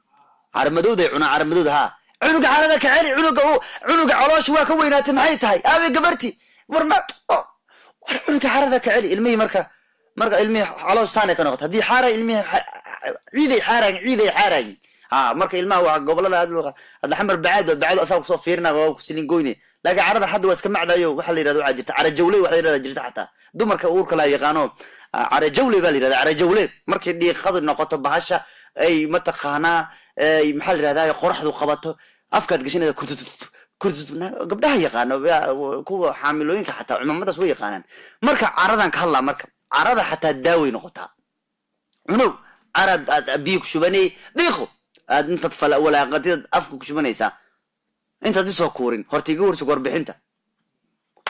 عرمدودة عرمدودة ها عنق عرنا كعلي عنق علاش واك وينات maxay tahay aabe gabarti marma عنق عرنا كعلي ilmihi marka ilmihi calaas saana ka noqdo hadii xaara ilmihi ciiday xaaraan marka ilmaha waa gobolada hada xamar bacaad asagu soo fiirna waa ku silin goyne laaga carada hadda waa iska macdayo waxa la yiraahdo waxa jirta carajawle waxa la yiraahdo jirta xataa dumarka uurka la yaqaano carajawle baa la yiraahdo carajawle markay dhiiqadu noqoto bahasha ay mataqaana maxaa la yiraahdaa qoraxdu qabato afkaad gashinada kurtutna gabdhaha yaqaano kuwa xaamilooyinka xataa cumamadaas way yaqaanaan marka caradan ka hadlaa marka carada xataa daaway noqotaa cunow carad aad biyo ku shubanay dhiiqo aad inta fala walaaqadid afku ku shubanaysaa inta disoo kuurin hortiga warsi warbixinta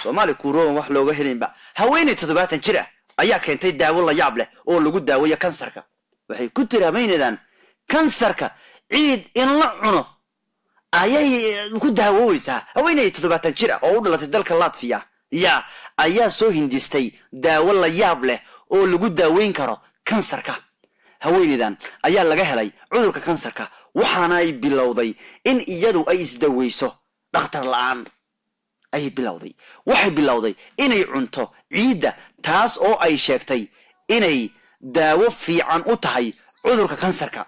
Soomaali kuurooban wax looga helinba haweeney 70 jir ah ayaa keentay daawo la yaab leh oo lagu daaweeyo kansarka waxay ku tiraameynayaan kansarka ciid in la cuno ayay ku daawooysaa haweeney 70 jir ah oo u dhalatay dalka Latvia ayaa soo hindistay daawo la yaab leh oo lagu daaweyn karo kansarka haweeneydan ayaa laga helay cudurka kansarka waxaana ay bilowday in iyadu ay isdaweyso dhakhtar la'aan ay bilowday waxay bilowday inay cunto ciida taas oo ay sheegtay inay daawo fiican u tahay cudurka kansarka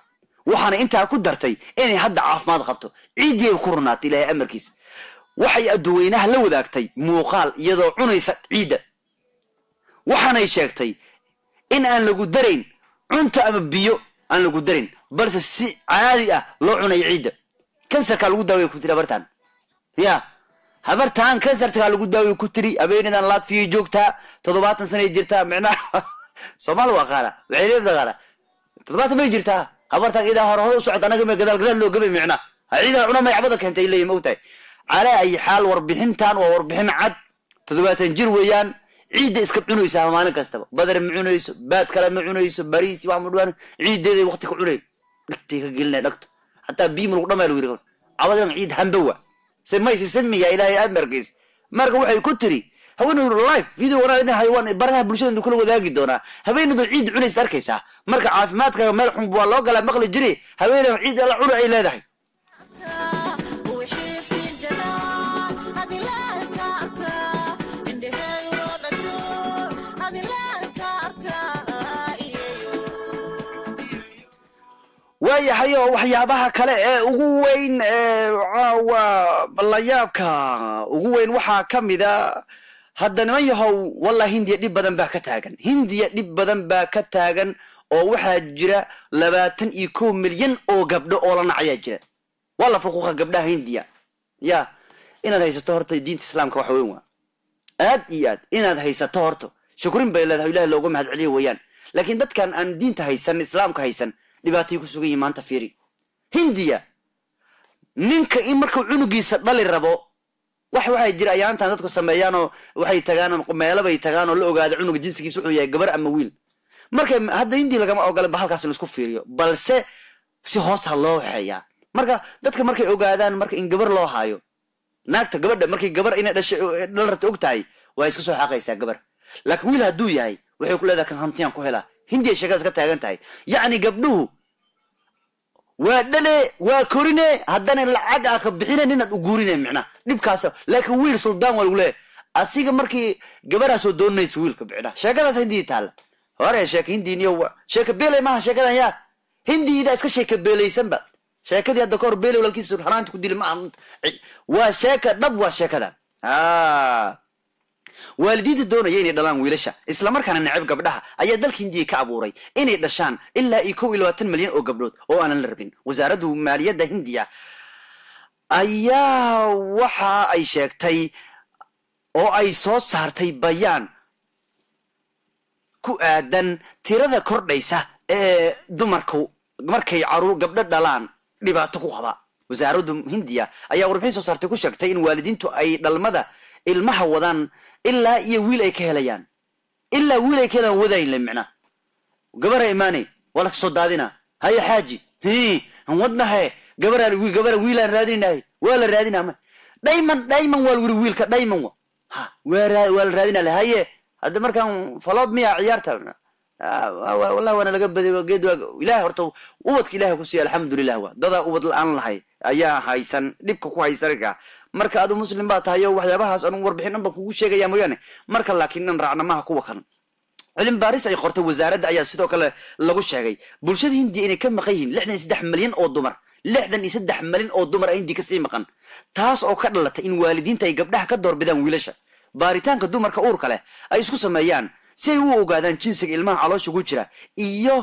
waxaana inta ku dartay inay hadda caafimaad qabto ciidii ku runaatay ilaahay amarkiis waxay adduweynaha la wadaagtay muuqaal iyadoo cunaysa ciidda waxaanay sheegtay in aan lagu darayn cunto ama biyo aan lagu darin balse si caadi ah loo cunay ciidda kansarka lagu daaway ku tiri habartan ya habartan kansarka lagu daaway ku tiri abeenadan Latvia joogtaa 70 sano jirtaa macnaha Soomaali waa qaara waxay leedahay 70 ma jirtaa habartan ida hore u socod anaga ma gadaal loo gabay macnaha ciida cuna ma yacbada keentay ilaa moogtay على أي حال وربحنتان وربحن عد تذباتن جر ويان عيد إسكت عنويس ما أنا كستبا بدر معنويس بات كلام عنويس باريس وعمدوان عيد ده وقتك عنوي لكتي قلنا لكت حتى بيم القدام يلوي عبدنا عيد هندوة سمي سمي يا إلهي أمركز مركب وحي كتري هو إنه لايف فيديو ورا إذا حيوان برها بلشان كله وذاك الدونا هو إنه عيد عنويس تركيسه مركب عافمات كملحم بالله قال مغلي جري هو إنه عيد على عروة إلى ذحي ويحيى وحيابها كلا وين والليابك وين وحا كمدا هذا ما يهو والله هندي دب بدن با كتاغن هندي دب بدن با كتاغن oo waxa jira 22 milyan oo gabdho oo la nacay jira wala fuquuqa gabdhaha Hindiya ya inaad haysato horta diinta islaamka wax weyn waa aad iyo aad inaad haysato horta shukrin bay leedahay Ilaahay loogu mahad celiyo weeyaan laakiin dadkan aan diinta haysan islaamka haysan dhibaatay ku sugan yihiin maanta fiiri Hindiya ninka in markuu cunugiisa dhali rabo waxay jira ayaantan dadku sameeyaan oo waxay tagaan meelo bay tagaan oo la ogaado cunuga jinsigiisa wuxuu yahay gabar ama wiil marka hadda Hindiya lagama ogola bahalkaas la isku fiiriyo balse si hoos ah loo xeeyaa marka dadka markay ogaadaan marka in gabar loo haayo naagta gabadha markay gabar inay dhashay dhal rabto ogtahay way iska soo xaqaysaa gabar laakiin wiil haduu yahay waxay ku leedahay kan hantiyan ku helaa Hindiya shaqada ka taagan tahay yaani gabdhuhu waa dhale waa korine haddana lacag ka bixinay inaad u guurinay macna dibkaas laakiin wiil suldaan wal ule asiga markii gabadha soo doonayso wiilka bixina shaqadaas Hindiya taal hore sheek Hindiya sheek beelay ma sheekadan ya Hindiya iska sheek beelaysan ba sheekadii hadda kor beelay walkiisu xaraanta ku dilay ma waa sheeka dhab waa sheekada waalidiinta doonaya inay dhalaan wiilasha isla markaana nacib gabdhaha ayaa dalka Hindiya ka abuuray inay dhashaan ilaa 22 milyan oo gabdhood oo aan la rabin wasaaradda maaliyadda Hindiya ayaa waxa ay sheegtay oo ay soo saartay bayaan ku aadan tirada kordhaysa ee dumarku markay caruur gabdho dhalaan dhibaato ku qaba wasaaradda Hindiya ayaa warbixin soo saartay ku sheegtay in waalidiintu ay dhalmada ilmaha wadaan إلا يويل أي كهليان إلا ويل أي كهلان وذاين لمعنا قبر إيماني ولا صدادنا هاي حاجي هي هم ودنا هاي قبر ويل رادين هاي ولا رادين هم دايما والويل دايما ها ولا رادين له هاي هذا مركان فلاب مية عيارتها والله وانا لقبل قيد إله ورتو قوتك إله كسي الحمد لله هو ضد قوت الآن لهاي أيها هايسن لبك كويس رجع marka adu muslim baa tahay waxyaabahaas aan warbixin ba kugu sheegaya mooyane marka laakiin aan raacna ma kuwa kan cilmi baaris ay qortay wasaaradda ayaa sidoo kale lagu sheegay bulshada Hindiya inay ka maqayeen 63 milyan oo dumar 63 milyan oo dumar ay Hindiya ka sii maqan taas oo ka dhalatay in waalidiinta ay gabdhaha ka doorbidaan wiilasha baaritaanka dumarka uurka leh ay isku sameeyaan si ay u ogaadaan jinsiga ilmaha caloosha ugu jira iyo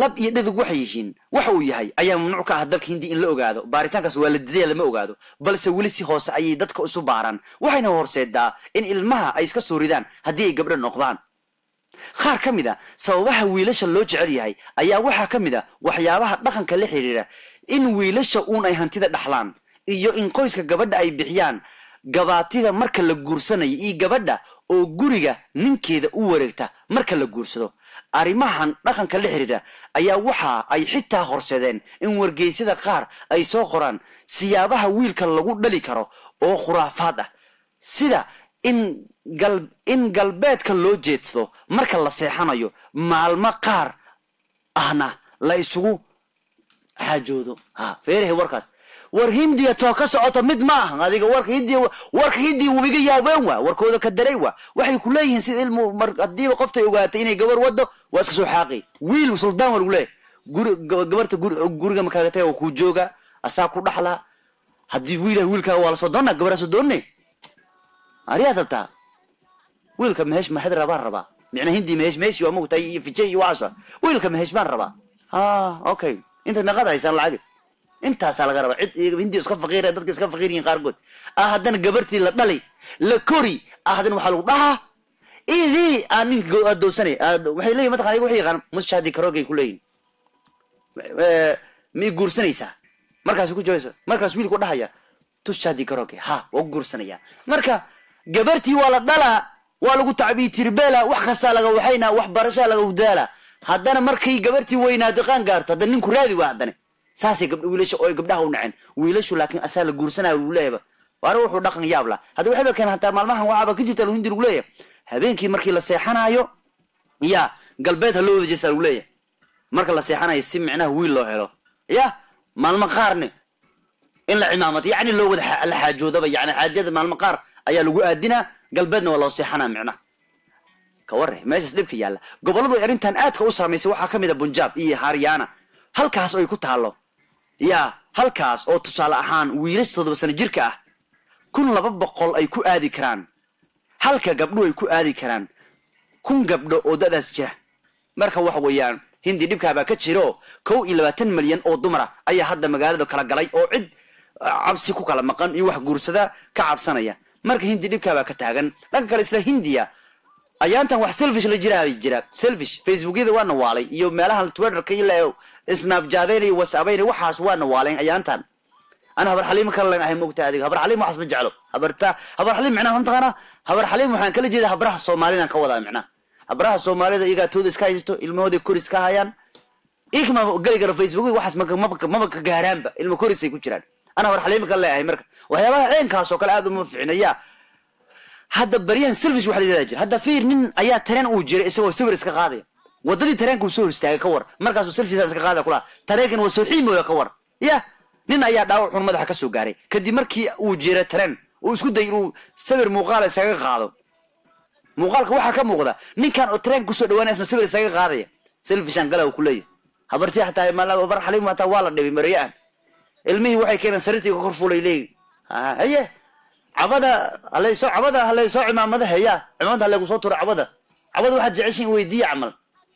lab iyo dhadug waxay yihiin waxa uu yahay ayaa mamnuuc ka ah dalka Hindiya in la ogaado baaritaankaas waalidiinta lama ogaado balse wali si hoose ay dadka isu baaran waxayna horseedaa in ilmaha ay iska soo ridaan hadii ay gabdho noqdaan qaar kamida sababaha wiilasha loo jecel yahay ayaa waxa kamida waxyaabaha dhaqanka la xiriira in wiilasha uun ay hantida dhaxlaan iyo in qoyska gabadha ay bixiyaan gabaatida marka la guursanayo iyo gabadha oo guriga ninkeeda u wareegta marka la guursado arimahan dhaqanka la xiriira ayaa waxa ay xitaa horseedeen in wargeysada qaar ay soo qoraan siyaabaha wiilka lagu dhali karo oo khuraafaad ah sida in galbeedka loo jeedsado marka la seexanayo maalmo qaar ahna la isugu xajoodo feerahay warkaas war Hindiya to ka socoto mid ma aha adiga warka Hindiya wabiga yaabeen waa warkooda ka daray waa waxay ku leeyihiin sida ilmu hadii qofta ogaatay inay gabar wado waa iska soo xaaqay wiil suldaan war ule gabarta guriga ma kaaga tahay oo ku jooga asaa ku dhaxla haddii wiilka waa la soo doonaa gabadha soo doonay ariyaa tabtaa wiilka mehesh maxad rabaa micna hindi mehesh waa mugtay iyo fijay iyo waaswa wiilka mehesh baan rabaa okay inta meeqad haysan lacag intaas laga rabaa cid hindi iska faqiir dadka iska faqiiriin qaar good haddana gabartii la dhalay la kori haddana waxa lagu dhahaa idii aan doonsanay waxay leeyihiin madaxa ayagu waxay yaqaan mushahadi karoogay ku leeyihiin mi guursanaysaa markaas ku jooyso markaas wiilku dhahaya tushahadi karoogay waa guursanaya marka gabartii waa la dhalaa waa lagu tacbii tirbeela wax kasta laga waxayna wax barasha laga wadaala haddana markay gabartii weynaato qaan gaarto haddana ninku raadi waa haddana saasay wiilasha oo gabdhaha u naceen wiilashu laakiin asaa la guursanaayo lagu leeyahay waana wuxuu dhaqan yaab la hadda waxba kan hataa maalmahan waxaba ka jirta hindi lagu leeyahay habeenkii markii la seexanayo ya galbeed loo wada jeesaa lagu leeyahay marka la seexanayo si micnaha wiil loo helo ya maalmo qaarne in la cimaamad yani loo wada la xaajoodaba yani xaajada maalmo qaar ayaa lagu aadinaa galbeedna waa loo seexanaa micnaha ka warre meeshaas dhibka yaalla gobolladu arrintan aadka u saamaysay waxaa ka mid a Punjab iyo Haryana halkaas oo ay ku taalo ya halkaas oo tusaale ahaan wiilasha 7 sano jirka ah 1200 ay ku aadi karaan halka gabdho ay ku aadi karaan 1000 gabdho oo dadaas jira marka wax weeyaan hindi dhibka baa ka jiro 22 milyan oo dumar ayaa hadda magaalada kala galay oo cid cabsi ku kala maqan iyo wax guursada ka cabsanaya marka hindi dhibka baa ka taagan dhanka kale isla Hindiya ayaantan wax selfish la jira selfish facebookida waa nawaalay iyo meelaha twitterka iyo snapchat-da iyo whatsapp-da waxaas waa nawaaleen ayaantan ana habar xaliim kala leeyahay moogta adiga habar xaliim waxas ma jeclo habar xaliim macnaha mantaqana habar xaliim waxaan kala jeedaa habraha Soomaalidan ka wadaa macnaha habraha Soomaalida iyaga tooda iska haysto ilmahooda koris ka hayaan ikma gali facebook waxas ma ka gaaraanba ilmo koris ay ku jiraan ana habar xaliim kala leeyahay marka waxyaabaha ceenkaas oo kale aad uma fiicnaya hadda bariyan selfish wax la jira hadda fiir nin ayaa tareen uu jiray isagoo sawir iska qaaday wadadii tareenku soo istaagay ka war markaas uu selfish iska qaaday kula tareenkan waa soo xiimooya ka war ya nin ayaa dhaawac xun madaxa ka soo gaaray kadib markii uu jiray tareen uu isku day inuu sawir muuqaal isaga qaado muuqaalka waxa ka muuqda ninkan oo tareen ku soo dhawaanay isna sawir isaga qaadaya selfishan gala uu ku leeyahay habartii xataa ma bar xaliim wataa waa la dhibay mariyaan ilmihii waxay keenan sariirtii ka kor fuulay leeyahay haye abada halayso cimaamada haya cimaamada lagu soo turo abada waxa jeceshin weydiiyo amal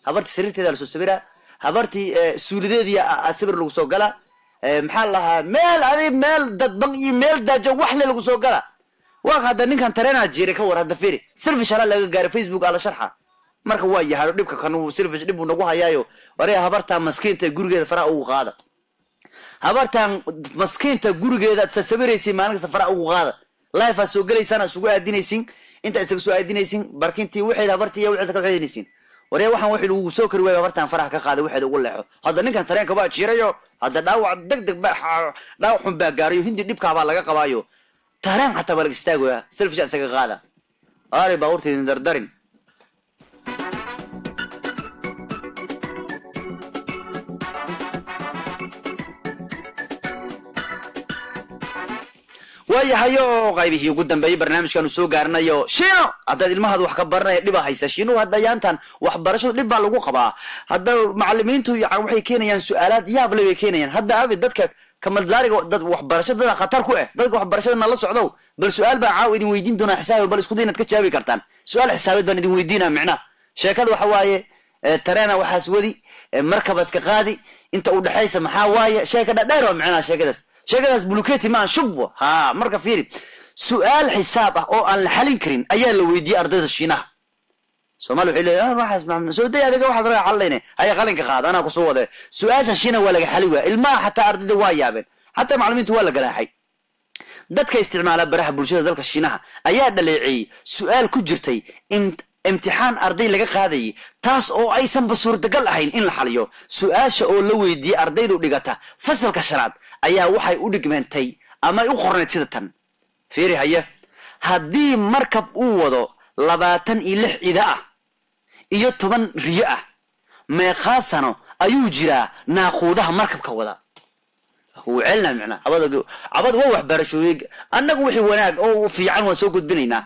habartii sariirteeda la soo sawira habartii suulideedii asabir lagu soo gala maxaa lahaa meel dad baq iyo meel daajo wax lagu soo gala waa hadda ninkan tareena jiray ka war hadda fiiri selfish ala laga gaaray facebook ala sharxa marka waa yahay dhibka kan uu selfish dhib uu nagu hayaayo wareey habarta maskiinta gurigeeda faraha ugu qaada habartan maskiinta gurigeeda sawiraysay maalinta faraha ugu qaada live soo galeysana isugu aadinaysin inta isaga soo aadinaysin barkintii wixii habartii iyo wixii ka waxaynaysin waree waxaan wixii lagu soo kari waayay habartan faraha ka qaaday wixii ugu leexo hadda ninkan tareenka baa jiirayo hadda dhaawac degdeg baa dhaawac xun baa gaarayo hindi dhibka baa laga qabaayo tareen hatta baa laga istaagaya selfish isaga qaada ari baawrtii dardarin وياهيو قايبه قدام بأي برنامج كانوا سو قارنايو شنو هذا المهد وحكا برنا دبا هيسا شنو هذا يانتان وحبرشو دبا لغو قبا هذا معلمينتو وحي كينيان سؤالات ياب لوي كينيان هذا عابد دادك كمال داري داد وحبرشو دادا خطر كوه دادك وحبرشو دانا الله سعودو بل سؤال با عاو إذن ويدين دونا حسابي بل اسكودين اتكتشابي كارتان سؤال حسابي بان إذن ويدينا معنا شاكاد وحواي ترانا وحاسودي مركب اسك قادي انت اود حيسا محاواي شاكاد دايرو معنا شاكادس شاكادس بلوكيتي ما شبه مركب فيري سؤال حسابه او ان الحلين كرين ايا لو ويدي ارضيه الشينه سومالو خيلي ما اسمع من سعوديه هذا واحد راح علينا هي قلنك قاد انا كسوده سؤال الشينه ولا حلوه الماء حتى ارضيه وايابن حتى معلمينته ولا قراحي dadka isticmaala baraha bulshada dalka Shiinaha ayaa dhaleecay su'aal ku jirtay imtixaan arday laga qaaday taas oo aysan suurtagal ahayn in la xaliyo su'aasha oo la weydiiyay ardaydu dhigata fasalka shanaad ayaa waxay u dhigmeentay ama ay u qorneed sida tan fiiri haya hadii markab uu wado 26 ida ah iyo 10 riyo ah meeqa sano ayuu jiraa naaquudaha markabka wada هو علنا معنا عبد وح برشويق أنك وحي وناك أو في عن وسوق بنينا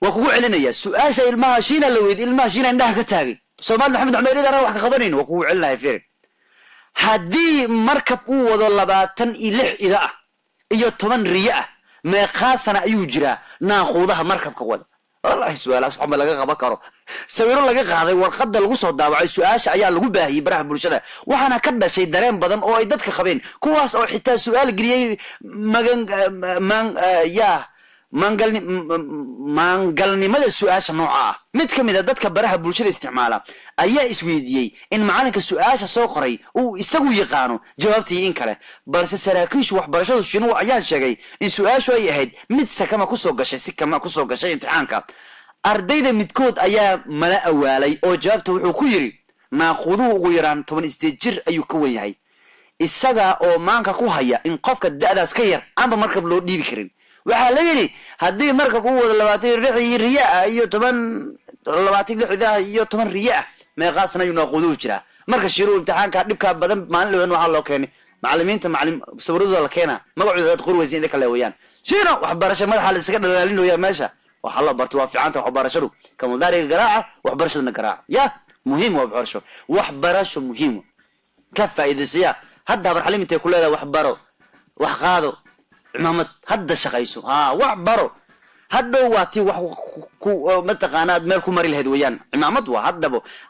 وكو علنا يا سؤال شيء الماشينة لويد الماشينة عندها كتاجي سومال محمد عميري ده روح خبرين وكو علنا يفير هدي مركب وضل لباتن إلح إذا iyo 10 riya meeqaasana ayuu jiraa naaquudaha markabka wada wallahi su'aalaas waxa laga qaban karo sawiro laga qaaday warqada lagu soo daabacay su'aasha ayaa lagu baahiyay baraha bulshada waxaana ka dhashay dareen badan oo ay dadka qabeen kuwaas oo xitaa su'aal geliyay mangalnimada su'aasha nooca mid kamid ah dadka baraha bulshada isticmaala ayaa isweydiiyay in macalinka su'aasha soo qoray uu isagu yaqaano jawaabtii in kale balse saraakiishu waxbarashadu Shiinuhu ayaa sheegay in su'aashu ay ahayd mid sakama ku soo gashay imtixaanka ardayda midkood ayaa mala awaalay oo jawaabta wuxuu ku yiri naaquduhu ugu yaraan 18 jir ayuu ka weyn yahay isaga oo maanka ku haya in qofka da'daas ka yar amba markab loo dhiibi karin waxa la yiri hadii markab uu wada 20 riyaa iyo 10 riyaa meeqaasna ayuu naaquduhu jira marka Shiinuhu imtixaanka dhibka badan maalin waxa loo keenay macallimiinta sawirada la keena magacooda dad qorwaysiin inta kale weeyaan Shiinuhu waxbarasho madaxa la iska dhalaalinayo meesha waxa la barto waa fiicanta waxbarashadu kama daariga garaaca waxbarashadana garaaca ya muhiim waxbarasho muhiim ka faa'iideysiya hadda barxaliminta ku leedahay waxbaro wax qaado imaamad hadda shaqayso wax baro hadda waati wax ku mataqaanaad meel ku mari lahayd weeyaan imaamad waa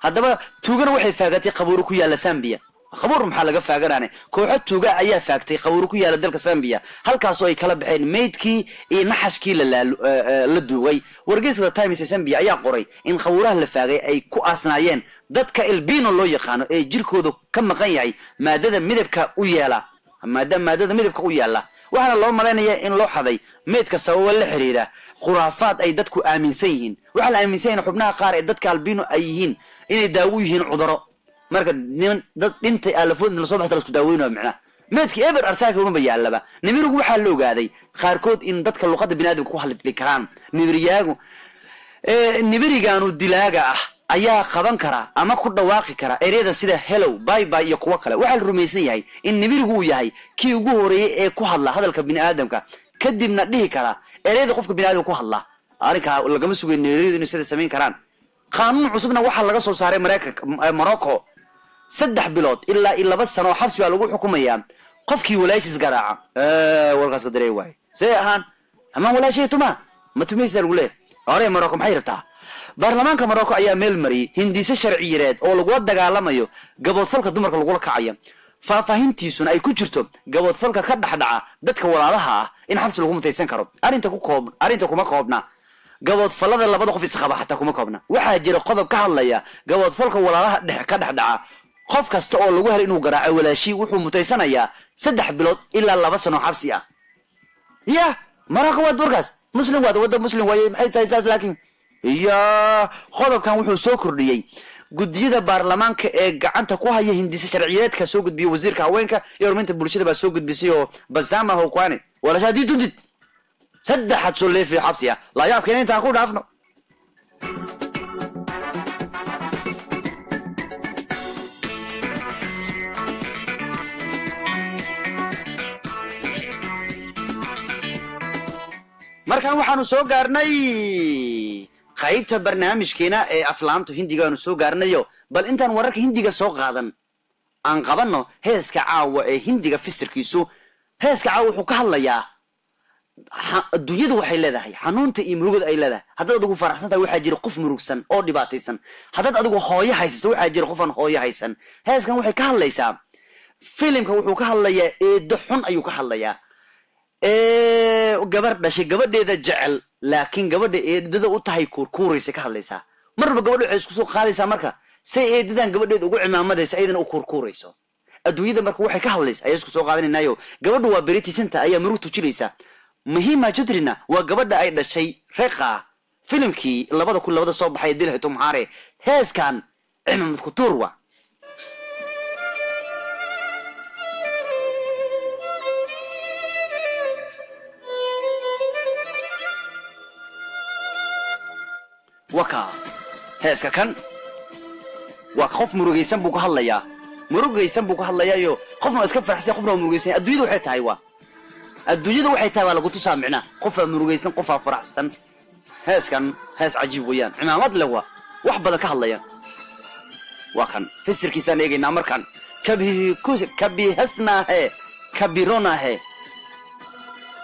haddaba tuugana waxay faagatay qabuur ku yaala Zambia qabuur maxaa laga faaganaanay kooxo tuuga ayaa faagtay qabuur ku yaala dalka Zambia halkaas oo ay kala baxeen meydkii iyo naxashkii la duugay wargeyska Times Zambia ayaa qoray in qabuuraha la faagay ay ku aasnaayeen dadka albino loo yaqaano ee jirkooda ka maqan yahay maadada midabka u yaala waxaana loo maleynayaa in loo xaday meedka sabab la xiriira khuraafaad ay dadku aaminsan yihiin waxa la aaminsan yahay xubnaha qaar ee dadka albino ay yihiin inay daawo yihiin cuduro marka dad dhintay alafood la soo baxay isku daaweynayo macna meedkii ever arsaaka uma yaalaba nimirigu waxa la ogaaday qaarkood in dadka luqada bini'aadamka ku hadli karaan nimirigaanu dilaaga ah ayaa qaban kara ama ku dhawaaqi kara ereyada sida hello bye bye iyo kuwa kale waxa la rumaysan yahay in nimirigu uu yahay kii ugu horeeyay ee ku hadla hadalka bini'aadamka kadibna dhihi kara ereyada qofka bini'aadamka ku hadla arrinka lagama sugayn nimiridu inay sida sameyn karaan qaanuun cusubna waxa laga soo saaray Morocco 3 bilood ilaa 2 sano xabsi baa lagu xukumayaa qofkii walaashiis garaaca walkaas ka dareey waay see ahaan ama walaasheetuma ma tumaysa lagu leeyahay Morocco maxay rabtaa baarlamaanka Morocco ayaa meel mariyay hindise sharciyeed oo lagu dagaalamayo gaboodfalka dumarka lagu kacaya faafahintiisuna ay ku jirto gaboodfalka ka dhaxdhaca dadka walaalaha ah in xabsi lagu mutaysan karo arinta kuma koobna gaboodfalada labada qof isqaba xataa kuma koobna waxa jira qodob ka hadlaya gaboodfalka walaalaha ka dhaxdhaca qof kasta oo lagu helay inuu garaaco walaashi wuxuu mutaysanayaa 3 bilood ilaa 2 sano xabsi ah ya Morocco waa durkaas muslim wada muslim way maxay tahay saas laakiin qodobkan wuxuu soo kordhiyay gudiyada baarlamaanka ee gacanta ku haya hindise sharciyeedka soo gudbiyay wasiirka haweenka iyo horumarinta bulshada baa soo gudbisay oo Basama Hokwane wala shaadi dundid saddex soo leefay xabsiya la yaabkeen inta ku dhaafno markaan waxaanu soo gaarnay qaybta barnaamijkeena ee aflaamta hindiga aanu soo gaarnayo bal intaan wararka hindiga soo qaadan aan qabanno heeska caawa ee hindiga fisirkiisu heeska caawa wuxuu ka hadlayaa adduunyadu waxay leedahay xanuunta iyo murugada ay leedahay haddaad adigu faraxsan tahay waxaa jira qof murugsan oo dhibaataysan haddaad adigu hooyo haysato waxaa jira qof aan hooyo haysan heeskan waxay ka hadlaysaa filimka wuxuu ka hadlayaa eedo xun ayuu ka hadlayaa gabar dhashay gabadheeda jecel laakiin gabadha eedada u tahay kurkuuraysa ka hadlaysaa marba gabadhu waxay isku soo qaadaysaa marka say eedadan gabadheeda ugu cimaamadaysa ayadana u kurkuurayso adduunyada marka waxay ka hadlaysaa ayay isku soo qaadanaynayo gabadhu waa beritisanta ayaa murug tujinaysa muhiima jidrina waa gabadha ay dhashay reeqa filimkii 2002 soo baxay dilhay tumhaare heeskan cimaamad ku tuurwa waka heeska kan waa qof murugaysan buu ka hadlayaa iyo qofna iska faraxsan qofna murugaysan adduunyadu waxay tahay waa lagu tusaa micna qof murugaysan qof faraxsan heeskan hees cajiib weeyaan cimaamad leh wax badan ka hadlaya waa kan fisirkiisa eegaynaa markan kabi hasna he kabirona he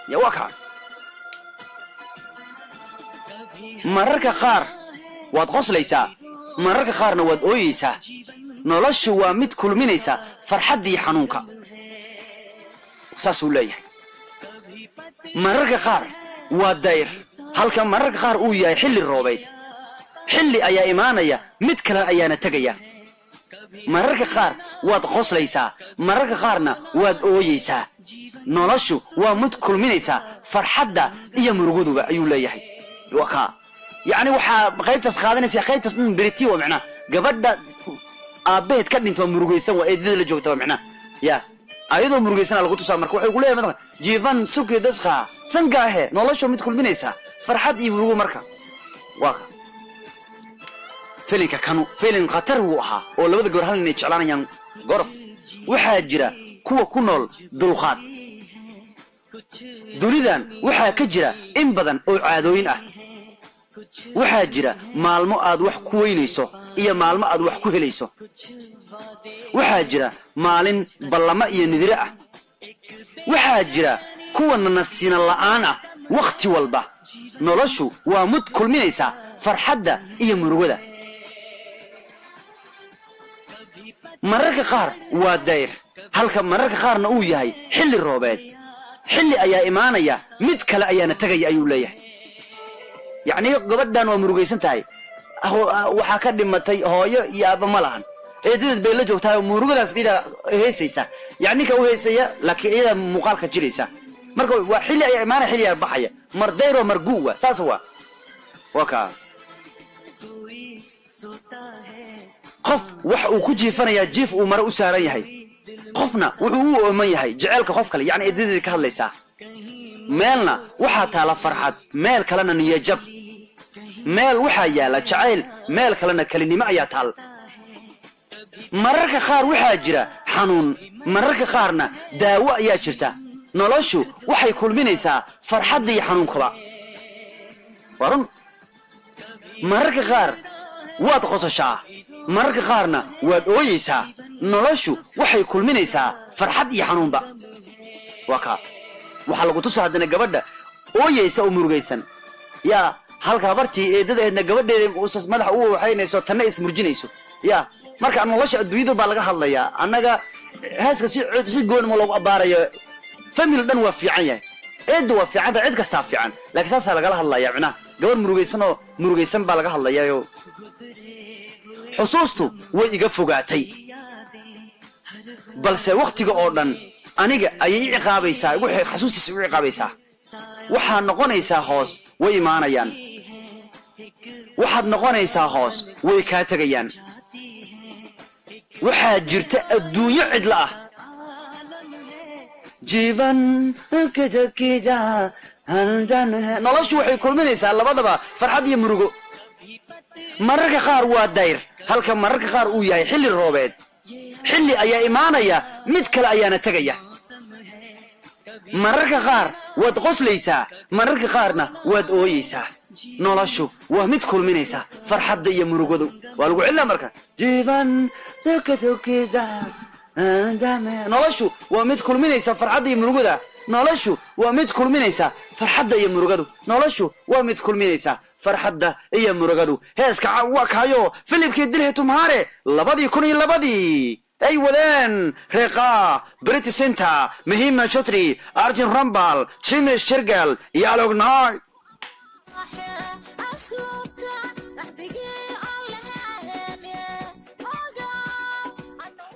يا وكا مررك خار واد قصليسا مررك خارنا واد أويسا نولش وامد كل منيسا فرحدي حنونك ساسولي مررك خار واد داير هل كان مررك خار أويا حل الروبيت حلي أيا إيمانيا متكلا أيا نتجيا مررك خار واد قصليسا مررك خارنا واد أويسا نولش وامد كل منيسا فرحدا إيا مرقودو أيو ليحي وكا يعني وحا قيبتس خادنيس يا قيبتس بريتي ومعناه قبل aabeed ka dhinto murugaysan waa eedada la joogto macna ya ayadoo murugaysan lagu tusaa marka wuxuu leeyahay madana jivan suki dasqa sangaahe noloshu mid kulminaysa farxad iyo murugo marka waa filinka kanu filin khatar uu ahaa oo labada gabar hal inay jeclaanayaan gorof waxa jira kuwa ku nool dulqaad dunidan waxa ka jira in badan oo caadooyin ah waxa jira maalmo aad wax ku weynayso iyo maalmo aad wax ku helayso waxa jira maalin ballama iyo nidire ah waxa jira kuwa nasiina la'aan ah waqti walba noloshu waa mid kulminaysa farxadda iyo murugada mararka qaar waa dayr halka mararka qaarna uu yahay xilli roobeed xilli ayaa imaanaya mid kale ayaana tagay ayuu leeyahay يعني قبضان ومرغيسن تاي waxa ka dhimatay hooyo iyo aaba ma lahan eedad bay la joogtaa murugadaas bida heesaysa yani ka heesaya laakiin iyada muuqaalka jiraysa marka waa xilli ay imaana xilli ay baxaya mar dayro marguwa saas waka qof wax uu ku jiifanaya jiif uu mar u saaran yahay qofna wuxuu u ooman yahay jaceelka qof kale yani eedad ka hadlaysa meelna waxa taala farxad meel kalena niyajab meel waxa yaala jacayl meel kalena kalinimo ayaa taal mararka qaar waxa jira xanuun mararka qaarna daawo ayaa jirta noloshu waxay kulminaysaa farxad iyo xanuunkaba warun mararka qaar waad qosashaa mararka qaarna waad ooyaysaa noloshu waxay kulminaysaa farxad iyo xanuunba waka waxa lagu tusaa hadana gabadha ooyaysa oo murugaysan ya halka bartii eedadeedna gabadheeda usas madax uu waxaynayso tanna ismurjinayso ya marka nolosha adduunyada baa laga hadlayaa annaga haaska si goon ma lagu abaarayo family dhan waa fiican yahay eedu waa fiican cid kasta fiican laakiin saasa laga hadlayaa macna gabadh murugaysan baa laga hadlayaa xusuustu way iga fogaatay balse waqtiga oo dhan aniga ayay ciqaabaysaa wixii xasuustiisa u ciqaabaysaa waxa noqonaysaa hoos way imaanayaan waxaad noqonaysaa hoos way ka tagayaan waxa jirta adduunyo cidla ah jivan kadakija handan noloshu waxay kulminaysaa labadaba farxad iyo murugo mararka qaar waa dayr halka mararka qaar uu yahay xilli roobeed xilli ayaa imaanaya mid kale ayaana tagaya mararka qaar waad qoslaysaa mararka qaarna waad ooyaysaa noloshu waa mid kulminaysa farxadda iyo murugadu waa lagu cilaa marka jivan sakatokida noloshu waa mid kulminaysa farxadda iyo murugada noloshu waa mid kulminaysa farxadda iyo murugadu noloshu waa mid kulminaysa farxadda iyo murugadu heeska waa kaayo filibkii dilhe tumhaare 2002 أي ودان رقا بريتي سنتا مهمة شطري أرجن رامبال تشيمي الشرقل يالوغ ناي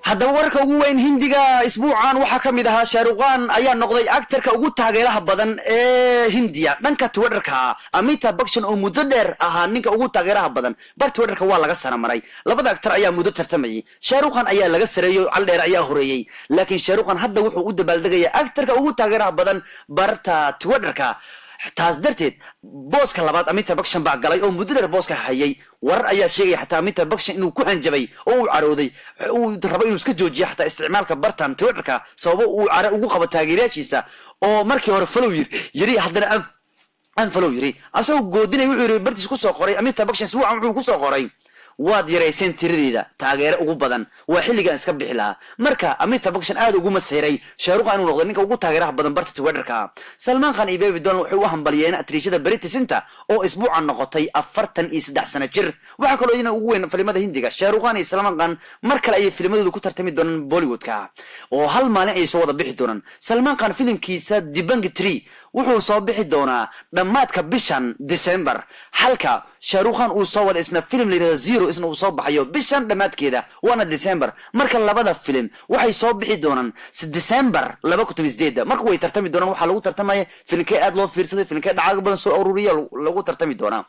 haddaba warka ugu weyn hindiga isbuucan waxa kamid ahaa Shaaruqan ayaa noqday actorka ugu taageeraha badan ee Hindiya dhanka Twitterka Amitabh Bachchan oo muddo dheer ahaa ninka ugu taageeraha badan bar Twitterka waa laga saramaray labada actor ayaa muddo tartamayay Shaaruqan ayaa laga sareeyo al dheer ayaa horeeyay laakiin Shaaruqan hadda wuxuu u dabaaldegaya actorka ugu taageeraha badan barta Twitterka taas darteed booska labaad Amitabh Bachchan baa galay oo muddo dheer booska hayay war ayaa sheegay xataa Amitabh Bachchan inuu ku hanjabay oo uu carooday uu rabo inuu iska joojiyo xataa isticmaalka bartan Twitterka sababo uu cara ugu qabo taageerayaashiisa oo markii hore follow yiri haddana aan follow yiri asoo goodinay wuxuu yiri bartiis ku soo qoray Amitabh Bachchan wuxuu ku soo qoray waad yarayseen tiradeeda taageero ugu badan waa xilligan iska bixi lahaa marka Amitabh Bachchan aad ugu masayray Shaaruq inuu noqdo ninka ugu taageeraha badan barta Twitterka Salman Khan iyo Baby Doll waxay u hambaliyeen atriishada British Inta oo isbuucan noqotay 43 sano jir waxa kale oo ina ugu weyn filimada Hindiga Shaaruq iyo Salman Khan mar kale ay filmadooda ku tartami doonaan Bollywoodka oo hal maalin ay soo wada bixi doonaan Salman Khan filimkiisa Dibang 3 wuxuu soo bixi doonaa dhamaadka bishan December halka Shaaruq Khan uu soo wada isna film leeyahay Zero isna uu soo baxayo bishan dhamaadkeeda waana December marka labada film waxay soo bixi doonaan December 2018 marka way tartami doonaan waxa lagu tartamaya filmkee aad loo fiirsaday filmkee dhacaag badan soo ururiya lagu tartami doonaa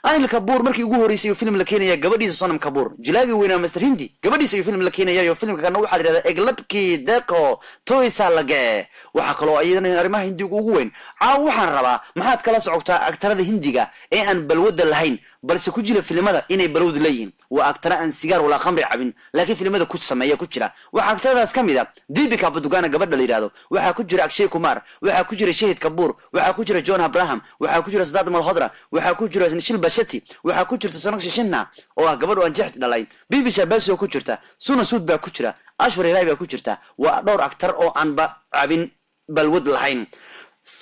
Anil Kapoor markii ugu horeysay film la keenaya gabadhiisa Sonam Kapoor jilaabi weynaa Mr Hindi gabadhiisa film la keenaya iyo filmka kana waxa la yiraahdaa Eglabki Deko Toisa Lage waxa kale oo ayadana arrimaha Hindiga ugu weyn waxaan rabaa maxaad kala socotaa aktarada Hindiga ee aan balwada lahayn balse ku jira filimada inay balwad leeyihiin waa aktara aan sigaar wala khamri cabin laakiin filimada ku sameeya ku jira waxa aktaradaas kamid ah Deepika Padukone gabadha la yiraahdo waxa ku jira Akshay Kumar waxa ku jira Shahid Kapoor waxa ku jira John Abraham waxa ku jira Siddharth Malhotra waxa ku jira Nishil Bashati waxa ku jirta Sonakshi Sinha oo gabadh aan jeexd dhalay Bibi Shabasi oo ku jirta Suna Sood baa ku jira Ashwarya Rai baa ku jirta waa dhowr aktar oo aan cabin balwad lahayn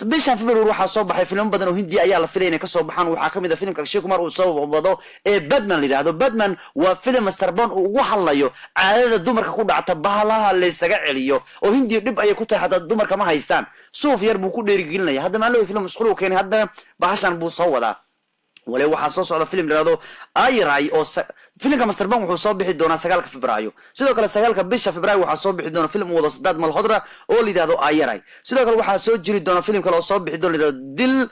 bishan February waxa soo baxay film badan oo Hindi ayaa la filayay ka soo baxaan waxa kamid ah filmka Akshay Kumar uu soo wado ee Batman la yiraahdo Batman waa film Master Bond uu ugu hadlayo caadada dumarka ku dhacta bahalaha la isaga celiyo oo Hindi dib ay ku tahay hada dumarka ma haystaan suuf yar buu ku dheerigelinaya hadda ma loo film masquul u keenay hadda bahashan buu soo wadaa wala waxa soo socda film la yiraahdo Ayrai oo filimka Master Bond wuxuu soo bixi doonaa 9 Febraayo sidoo kale 9 bisha Febraayo waxa soo bixi doona film wada Siddharth Malhotra oo la yiraahdo Ayrai sidoo kale waxa soo jiri doona film kale oo soo bixi doona Dil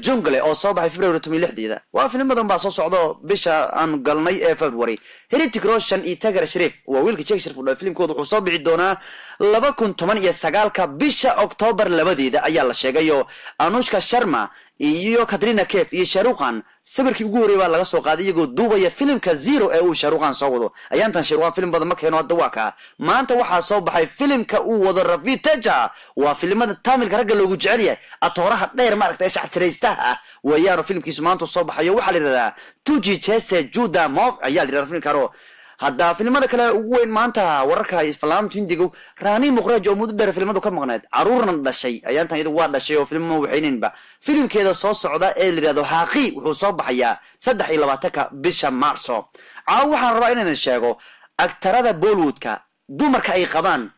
Jungle oo soo baxay Febraayo 16 waa film badan baa soo socdo bisha aan galnay ee February Hrithik Roshan iyo Tiger Shroff waa wiilka Jack Shroff oo filmkooda wuxuu soo bixi doonaa 2019 bisha October 2 ayaa la sheegay Anushka Sharma iyo Katrina Kaif iyo Shaaruq Khan sawirkii ugu horeeyay baa laga soo qaaday iyagoo duubaya filmka Zero ee uu Shaaruq Khan soo wado ayaantan Shaaruq Khan film badan ma keeno hadda waa ka maanta waxa soo baxay filmka uu wado Ravi Teja waa filmada Tamilka ragga loogu jecel yahay atooraha dheer ma aragtay shactiraystaha wayaano filmkiisu maanta soo baxayo waxa la yiraahdaa Tuji Chese Juda Mof ayaa la yiraahdaa filmka hadda filmada kale ugu weyn maanta wararka islaamta Hindiga Rani Mukhraj oo muddo dheer filmadu ka maqnayd caruurna dhashay ayaantan iyadu waa dhashay oo filmo waxayninba filmkeeda soo socda ee la yiraahdo Haqi wuxuu soo baxayaa 23 bisha Maarso waxaan rabaa inaan sheego aktarada Bollywoodka dumarka ay qabaan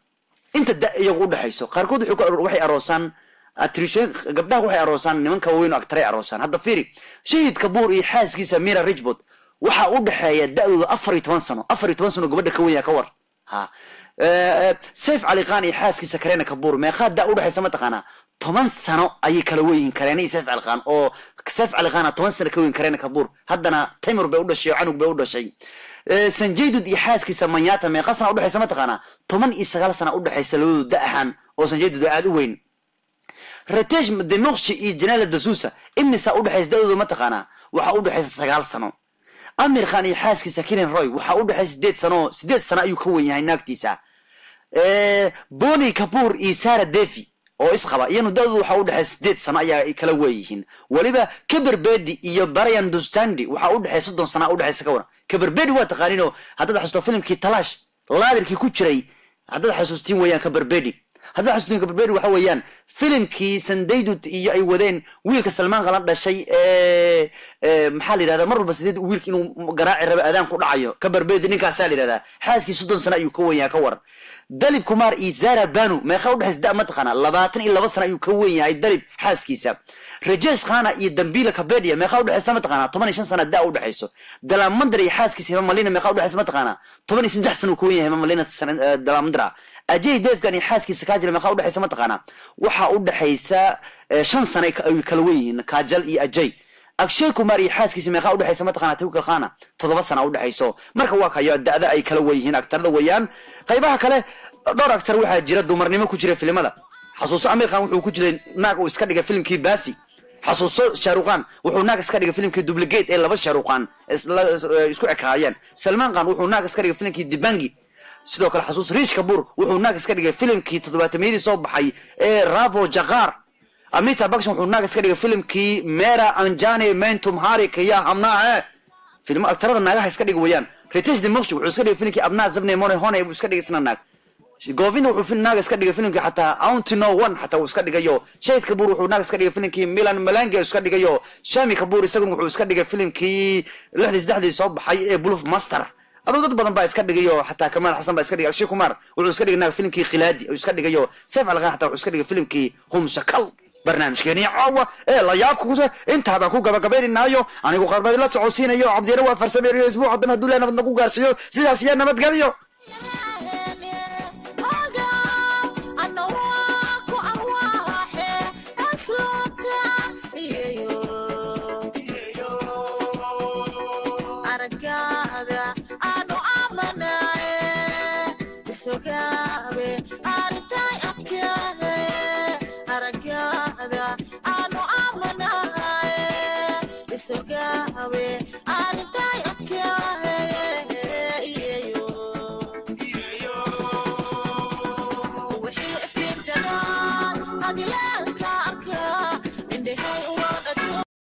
inta iyagu u dhaxayso qaarkood waxay aroosaan attrition gabdhaha waxay aroosaan nimanka weyn oo aktaray aroosaan hadda fiiri Shahid Kapoor iyo xaaskiisa Meera Rajput waxa u dhaxeeya da'dooda 14 sano gabadha ka weyn ka war Saif Ali Khan iyo xaaskiisa Kareena Kapoor meeqa da u dhaxaysa ma taqaana 10 sano ay kala weyn Kareena iyo Saif Ali Khan oo Saif Ali Khan 10 sano ka weyn Kareena Kapoor haddana Taimur bay u dhashay canug bay u dhashay Sanjay Dutt iyo xaaskiisa Manyata meeqa sano u dhaxaysa ma taqaana 19 sano u dhaxaysa labadooda da'ahan oo Sanjay Dutt aad u weyn Ritesh Demirci iyo Janela D'Souza imisa u dhaxaysa da'dooda ma taqaana waxa u dhaxaysa 9 sano Amir Khan iyo xaaskiisa Kiran Roy waxa u dhaxaysa 8 sano ayuu ka weyn yahay naagtiisa Bonnie Kapoor iyo Sara Devi oo isqaba iyanu da'doodu waxa u dhaxaysa 8 sano ayaa kala weeyihiin waliba Kaber Bedi iyo Brian Dostandi waxa u dhaxaysa 30 sano u dhaxaysa ka waran Kaber Bedi waa taqaaniino hadda xasuusto filmkii Talash laadirkii ku jiray hadda xasuustiin weeyaan Kaber Bedi hadda xasuustiin Kaber Bedi waxa weeyaan filmkii Sanjay Dutt iyo ay wadeen wiilka Salman Khan dhashay maxaa la yiraahdaa mar walba sidii wiilka inuu garaaci rabo aadaan ku dhacayo Kaber Bedi ninkaas la yiraahdaa xaaskii 30 sano ayuu ka weyn ka war Dalip Kumar iyo Zara Banu meeqa u dhaxaysa da ma taqaana 22 sano ayuu ka weyn yahay Dalip xaaskiisa Rajesh Khana iyo Dambila Kapadia meeqa u dhaxaysa ma taqaana 15 sano da u dhaxayso Dalamandra iyo xaaskiisa Hema Malina meeqa u dhaxaysa ma taqaana 13 sano ka weyn yahay Hema Malina Dalamandra Ajay Devgan iyo xaaskiisa Kajal meeqa u dhaxaysa ma taqaana waxa u dhaxaysa 5 sano ay kala weyn Kajal iyo Ajay Akshay Kumar iyo xaaskiisa meeqa u dhaxaysa ma taqaana Tawkal Khana 7 sano u dhaxayso marka waa kayo da'da ay kala weeyeen aktarada weeyaan qaybaha kale dhowr aktar waxa jira dumarnimo ku jira filimada xasuuso Amir Khan wuxuu ku jiray naag uu iska dhigay filimkii Basi xasuuso Shaaruq Khan wuxuu naag iska dhigay filimkii Duplicate ee laba Shaaruq Khan isku ekaayeen Salman Khan wuxuu naag iska dhigay filimkii Dibangi sidoo kale xasuus Rish Kapoor wuxuu naag iska dhigay filimkii 700 soo baxay ee Ravo Jagar Amitabh Bachchan wuxuu naag iska dhigay filimkii Mera Anjane Main Tumhare Kiya Hamna فيلم أكتر هذا ناقة هيسكدي ويان ريتيش دمشق وعسكري فيلم كي أبناء زبني موني هون يبوسكدي سنة ناق جوفين وفيلم ناقة سكدي فيلم كي حتى أونت نو ون حتى وسكدي جيو شيء كبور وناقة سكدي فيلم كي ميلان ملانجي وسكدي جيو شامي كبور يسكن وسكدي فيلم كي لحد صوب حي بلوف ماستر أنا ضد بدن بايس كده جيو حتى كمان حسن بايس كده شيء كمار وعسكري جينا فيلم كي خلادي وعسكري جيو سيف على حتى عسكري فيلم كي هم شكل برنامج كيني عوا إيه لا ياكوزة أنت هبكو جبار النايو أنا جو خرب لا سعوسين يو عبد الرواد فرسمير أسبوع قدام هدول أنا بدنا نقول قارسيو سياسيا أنا متقريو I'll be